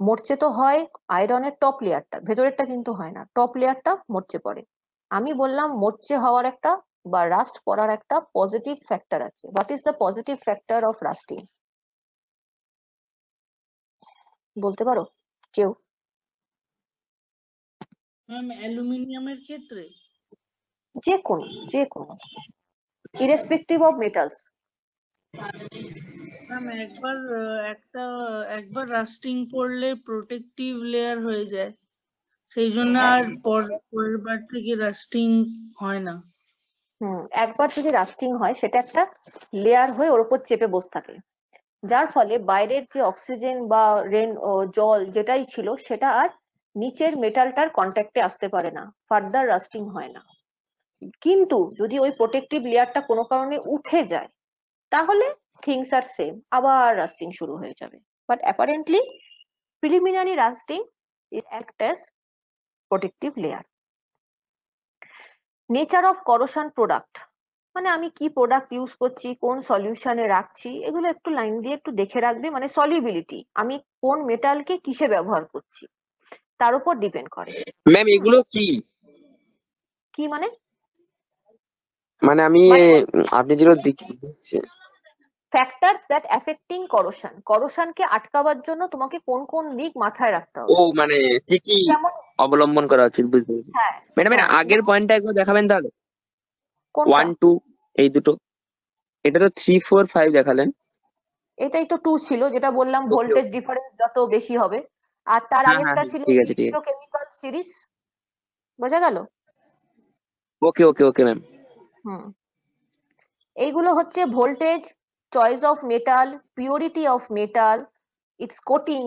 মরচে তো হয় আয়রনের টপ লেয়ারটা, ভেতরেরটা কিন্তু হয় না, টপ লেয়ারটা মরচে পড়ে। আমি বললাম মরচে হওয়ার একটা বা রাস্ট পড়ার একটা পজিটিভ ফ্যাক্টর আছে। What is the positive factor of lasting? বলতে পারো কেউ? ম্যাম অ্যালুমিনিয়ামের ক্ষেত্রে যে কোনো ইরেসপেক্টিভ অফ মেটালস। ম্যাম একবার রাস্টিং করলে প্রোটেক্টিভ লেয়ার হয়ে যায়, সেই জন্য আর পরের বার থেকে রাস্টিং হয় না। একবার যদি রাস্টিং হয় সেটা একটা লেয়ার হয়ে ওর উপর চেপে বসে থাকে, যার ফলে বাইরের যে অক্সিজেন বা রেন জল যেটাই ছিল সেটা আর নিচের মেটালটার কন্ট্যাক্টে আসতে পারে না, ফার্দার রাস্টিং হয় না। কিন্তু যদি ওই প্রোটেক্টিভ লেয়ারটা কোনো কারণে উঠে যায় তাহলে থিংস আর সেম, আবার রাস্টিং শুরু হয়ে যাবে। But apparently preliminary lasting is act as protective layer. Nature of corrosion product, মানে আমি কি প্রোডাক্ট ইউজ করছি, কোন সলিউশনে রাখছি, এগুলো একটু লাইন দিয়ে একটু দেখে রাখবে। মানে সলিউবিলিটি, আমি কোন মেটালকে কিসে ব্যবহার করছি তার উপর ডিপেন্ড করে। ম্যাম এগুলো কি? কি মানে? মানে আমি মানে আপনি যেগুলো দিচ্ছে ফ্যাক্টরস দ্যাট অ্যাফেক্টিং করোশন, করোশনকে আটকাবার জন্য তোমাকে কোন কোন দিক মাথায় রাখতে ও হবে। মানে কি কি যেমন অবলম্বন করা উচিত, বুঝতে পেরেছি। হ্যাঁ ম্যাডাম এর হ্যাঁ, আগের পয়েন্টটা একবার দেখাবেন তাহলে, কোনটা? 1 2 এই দুটো। এটা তো 3 4 5 দেখালেন। এটাই তো 2 ছিল, যেটা বললাম ওকে ভোল্টেজ ওকে, ডিফারেন্স যত বেশি হবে। আর তার হ্যাঁ হ্যাঁ আগেরটা হ্যাঁ, ছিল ঠিক আছে ঠিক আছে, ইলেকট্রোকেমিক্যাল সিরিজ। বোঝা গেল? ওকে ওকে ওকে ম্যাম। হুম, এইগুলো হচ্ছে voltage, choice of metal, purity of metal, its coating,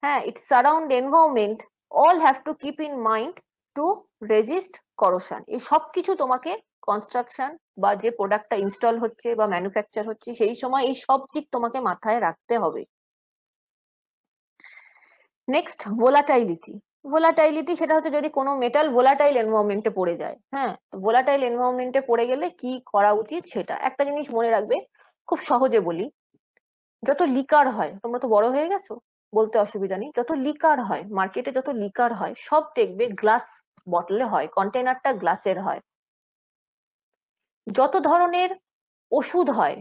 হ্যাঁ, its surround environment, all have to keep in mind to resist corrosion. এই সব কিছু তোমাকে কনস্ট্রাকশন বা যে প্রোডাক্টটা ইনস্টল হচ্ছে বা ম্যানুফ্যাকচার হচ্ছে সেই সময় এই সব দিক তোমাকে মাথায় রাখতে হবে। নেক্সট ভোলাটাইলিটি। ভোলাটাইলিটি সেটা হচ্ছে যদি কোনো মেটাল ভোলাটাইল এনভায়রনমেন্টে পড়ে যায়, হ্যাঁ, ভোলাটাইল এনভায়রনমেন্টে পড়ে গেলে কি করা উচিত সেটা একটা জিনিস মনে রাখবে। খুব সহজে বলি, যত লিকার হয়, তোমরা তো বড় হয়ে গেছো, বলতে অসুবিধা নেই, যত লিকার হয় মার্কেটে, যত লিকার হয় সব দেখবে গ্লাস বটলে হয়, কন্টেনারটা গ্লাসের হয়। যত ধরনের ওষুধ হয়,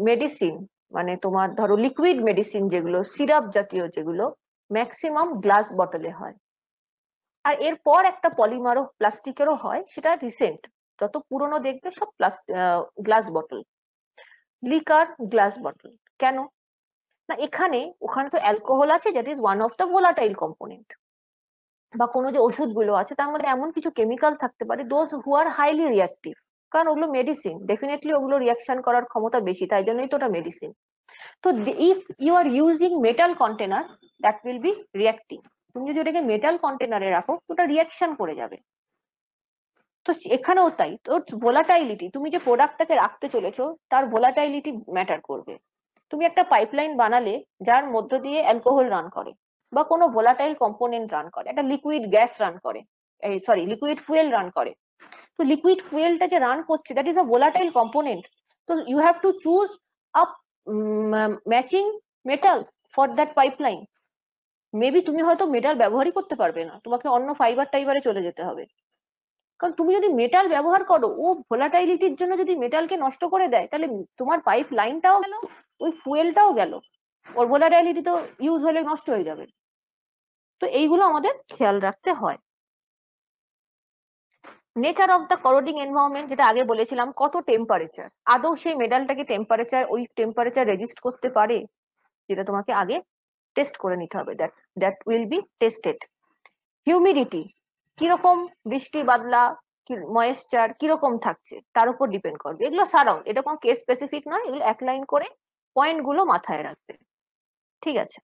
মেডিসিন, মানে তোমার ধরো লিকুইড মেডিসিন যেগুলো, সিরাপ জাতীয় যেগুলো, ম্যাক্সিমাম গ্লাস বটলে হয়। আর এরপর একটা পলিমারও প্লাস্টিকেরও হয়, সেটা রিসেন্ট। যত পুরনো দেখবে সব glass bottle, liquor glass bottle. কেন না, ওখানে তো অ্যালকোহল আছে, that is one of the volatile component. বা কোনো যে ওষুধগুলো আছে তার মধ্যে এমন কিছু কেমিক্যাল থাকতে পারে those who are highly reactive, কারণ ওগুলো মেডিসিন, ডেফিনেটলি ওগুলো রিয়াকশন করার ক্ষমতা বেশি, তাই জন্যই তো ওটা মেডিসিন। তো if you are using metal container, that will be reacting. তুমি যদি ওটাকে মেটাল কন্টেনারে রাখো ওটা রিয়াকশন করে যাবে। তো এখানেও তাই, তো ভোলাটাইলিটি, তুমি যে প্রোডাক্টটাকে রাখতে চলেছো তার ভোলাটাইলিটি ম্যাটার করবে। তুমি একটা পাইপলাইন বানালে যার মধ্য দিয়ে অ্যালকোহল রান করে বা কোনো ভোলাটাইল কম্পোনেন্ট রান করে, একটা লিকুইড গ্যাস রান করে, সরি লিকুইড ফুয়েল রান করে, তো লিকুইড ফুয়েলটা যে রান করছে that is a volatile component. তো you have to choose a matching metal for that pipeline. Maybe তুমি হয়তো মেটাল ব্যবহারই করতে পারবে না, তোমাকে অন্য ফাইবার টাইবারে চলে যেতে হবে। কারণ তুমি যদি মেটাল ব্যবহার করো, ও ভোলাটাইলিটির জন্য যদি মেটালকে নষ্ট করে দেয়, তাহলে তোমার পাইপ লাইনটাও গেল, ওই ফুয়েলটাও গেল, ওর ভোলাটাইলিটি তো ইউজ হলে নষ্ট হয়ে যাবে। তো এইগুলো আমাদের খেয়াল রাখতে হয়। Nature of the corroding environment, যেটা আগে বলেছিলাম, কত টেম্পারেচার, আদৌ সেই মেটালটাকে টেম্পারেচার, ওই টেম্পারেচার রেজিস্ট করতে পারে, যেটা তোমাকে আগে টেস্ট করে নিতে হবে, that will be tested. Humidity, কিরকম বৃষ্টি বাদলা, ময়েশ্চার কিরকম থাকছে তার উপর ডিপেন্ড করবে। এগুলো সারাউন্ড, এটা কোনো কেস স্পেসিফিক নয়, এগুলো এক লাইন করে পয়েন্ট গুলো মাথায় রাখবে। ঠিক আছে।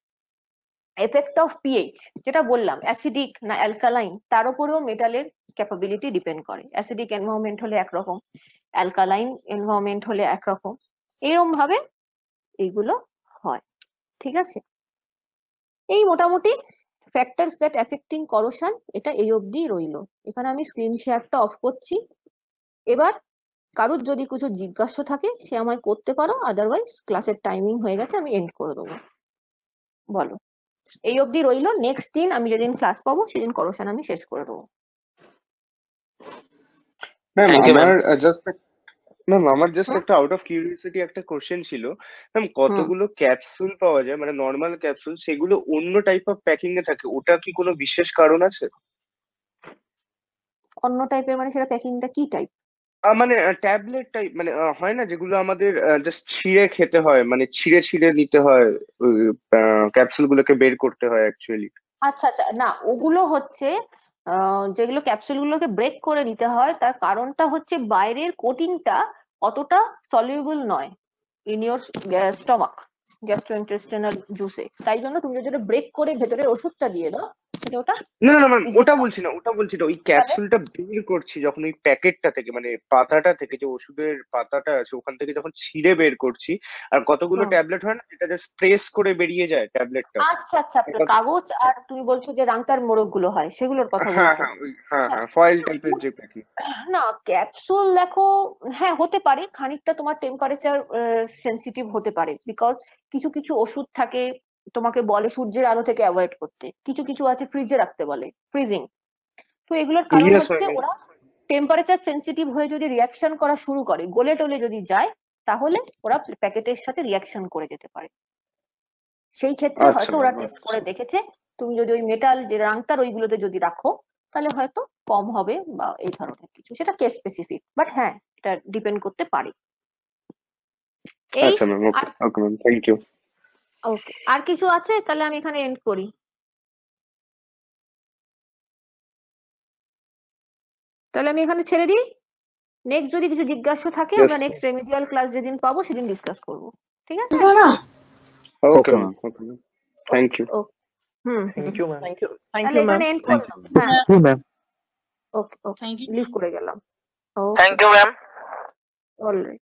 এফেক্ট অফ পিএইচ, যেটা বললাম অ্যাসিডিক না অ্যালকালাইন, তার উপরেও মেটালের ক্যাপাবিলিটি ডিপেন্ড করে। অ্যাসিডিক এনভায়রনমেন্ট হলে একরকম, অ্যালকালাইন এনভায়রনমেন্ট হলে একরকম, এরকম ভাবে এইগুলো হয়। ঠিক আছে, এই মোটামুটি ফ্যাক্টরস দ্যাট অ্যাফেক্টিং করোশন, এটা এই অবধি রইলো। এখানে আমি স্ক্রিন শেয়ারটা অফ করছি। এবার কারুর যদি কিছু জিজ্ঞাসা থাকে সে আমায় করতে পারো, আদারওয়াইজ ক্লাসের টাইমিং হয়ে গেছে, আমি এন্ড করে দেবো। বলো, এই অবধি রইলো, নেক্সট দিন আমি যেদিন ক্লাস পাবো সেদিন করোশন আমি শেষ করে দেবো। Ma'am thank you ma'am. আমার জাস্ট হুম একটা আউট অফ কিউরিওসিটি একটা কোশ্চেন ছিল। ম্যাম হুম, কতগুলো ক্যাপসুল পাওয়া যায়, মানে নর্মাল ক্যাপসুল, সেগুলো অন্য টাইপ অফ প্যাকিং এ থাকে, ওটা কি কোনো বিশেষ কারণ আছে? অন্য টাইপের মানে সেটা প্যাকিংটা কি টাইপ? মানে ট্যাবলেট টাইপ, মানে হয় না যেগুলো আমাদের জাস্ট ছিঁড়ে খেতে হয়, মানে ছিঁড়ে ছিঁড়ে নিতে হয়, ক্যাপসুল গুলোকে বের করতে হয় অ্যাকচুয়ালি। আচ্ছা আচ্ছা, না ওগুলো হচ্ছে যেগুলো ক্যাপসুল গুলোকে ব্রেক করে নিতে হয়, তার কারণটা হচ্ছে বাইরের কোটিংটা অতটা সলিউবল নয় ইন ইয়োর স্টমাক, গ্যাস্ট্রোইন্টেস্টিনাল জুসে। তাই জন্য তুমি যদি ব্রেক করে ভেতরের ওষুধটা দিয়ে দাও এটা ওটা না না ম্যাম, Is it ওটা not? বলছি না, ওটা বলছি না, ওই তাহলে ক্যাপসুলটা বের করছি যখন ওই প্যাকেটটা থেকে, মানে পাতাটা থেকে, যে ওষুধের পাতাটা আছে ওখান থেকে যখন ছিঁড়ে বের করছি, আর কতগুলো হুম ট্যাবলেট হয় না যেটা জাস্ট প্রেস করে বেরিয়ে যায় ট্যাবলেটটা। আচ্ছা আচ্ছা, আপনার কাগজ আর তুমি বলছো যে রাংতার মোড়ক গুলো হয় সেগুলোর কথা হ্যাঁ বলছো। হ্যাঁ হ্যাঁ হ্যাঁ হ্যাঁ, ফয়েল টাইপের যে প্যাকেট। না, ক্যাপসুল দেখো, হ্যাঁ হতে পারে খানিকটা তোমার টেম্পারেচার সেনসিটিভ হতে পারে, বিকজ কিছু কিছু ওষুধ থাকে তোমাকে বলে সূর্যের আলো থেকে অ্যাভয়েড করতে, কিছু কিছু আছে ফ্রিজে রাখতে বলে, ফ্রিজিং। তো এগুলোর কারণ ইয়েস হচ্ছে ম্যাম। ওরা টেম্পারেচার সেনসিটিভ হয়ে যদি রিয়াকশন করা শুরু করে, গলে টলে যদি যায়, তাহলে ওরা প্যাকেটের সাথে রিয়াকশন করে যেতে পারে। সেই ক্ষেত্রে আচ্ছা হয়তো ওরা ম্যাম। টেস্ট করে দেখেছে তুমি যদি ওই মেটাল যে রাংতার ওইগুলোতে যদি রাখো তাহলে হয়তো কম হবে বা এই ধরনের কিছু, সেটা কেস স্পেসিফিক, বাট হ্যাঁ এটা ডিপেন্ড করতে পারে। এই আচ্ছা ma'am, okay okay ma'am, thank you. Okay, আর কিছু আছে? তাহলে আমি এখানে এন্ড করি। তাহলে আমি এখানে ছেড়ে দিই। নেক্সট যদি কিছু জিজ্ঞাসা থাকে ইয়েস, আমরা নেক্সট রেমিডিয়াল ক্লাস যেদিন পাবো সেদিন ডিসকাস করবো, ঠিক আছে? Okay okay ma'am, ma'am. Okay ma'am, thank you. Okay, hmm thank you ma'am. তাহলে এখানে এন্ড থ্যাংক করলাম। ইউ হ্যাঁ ma'am. Okay okay, thank you. Leave করে গেলাম। Okay, thank you ma'am. Alright.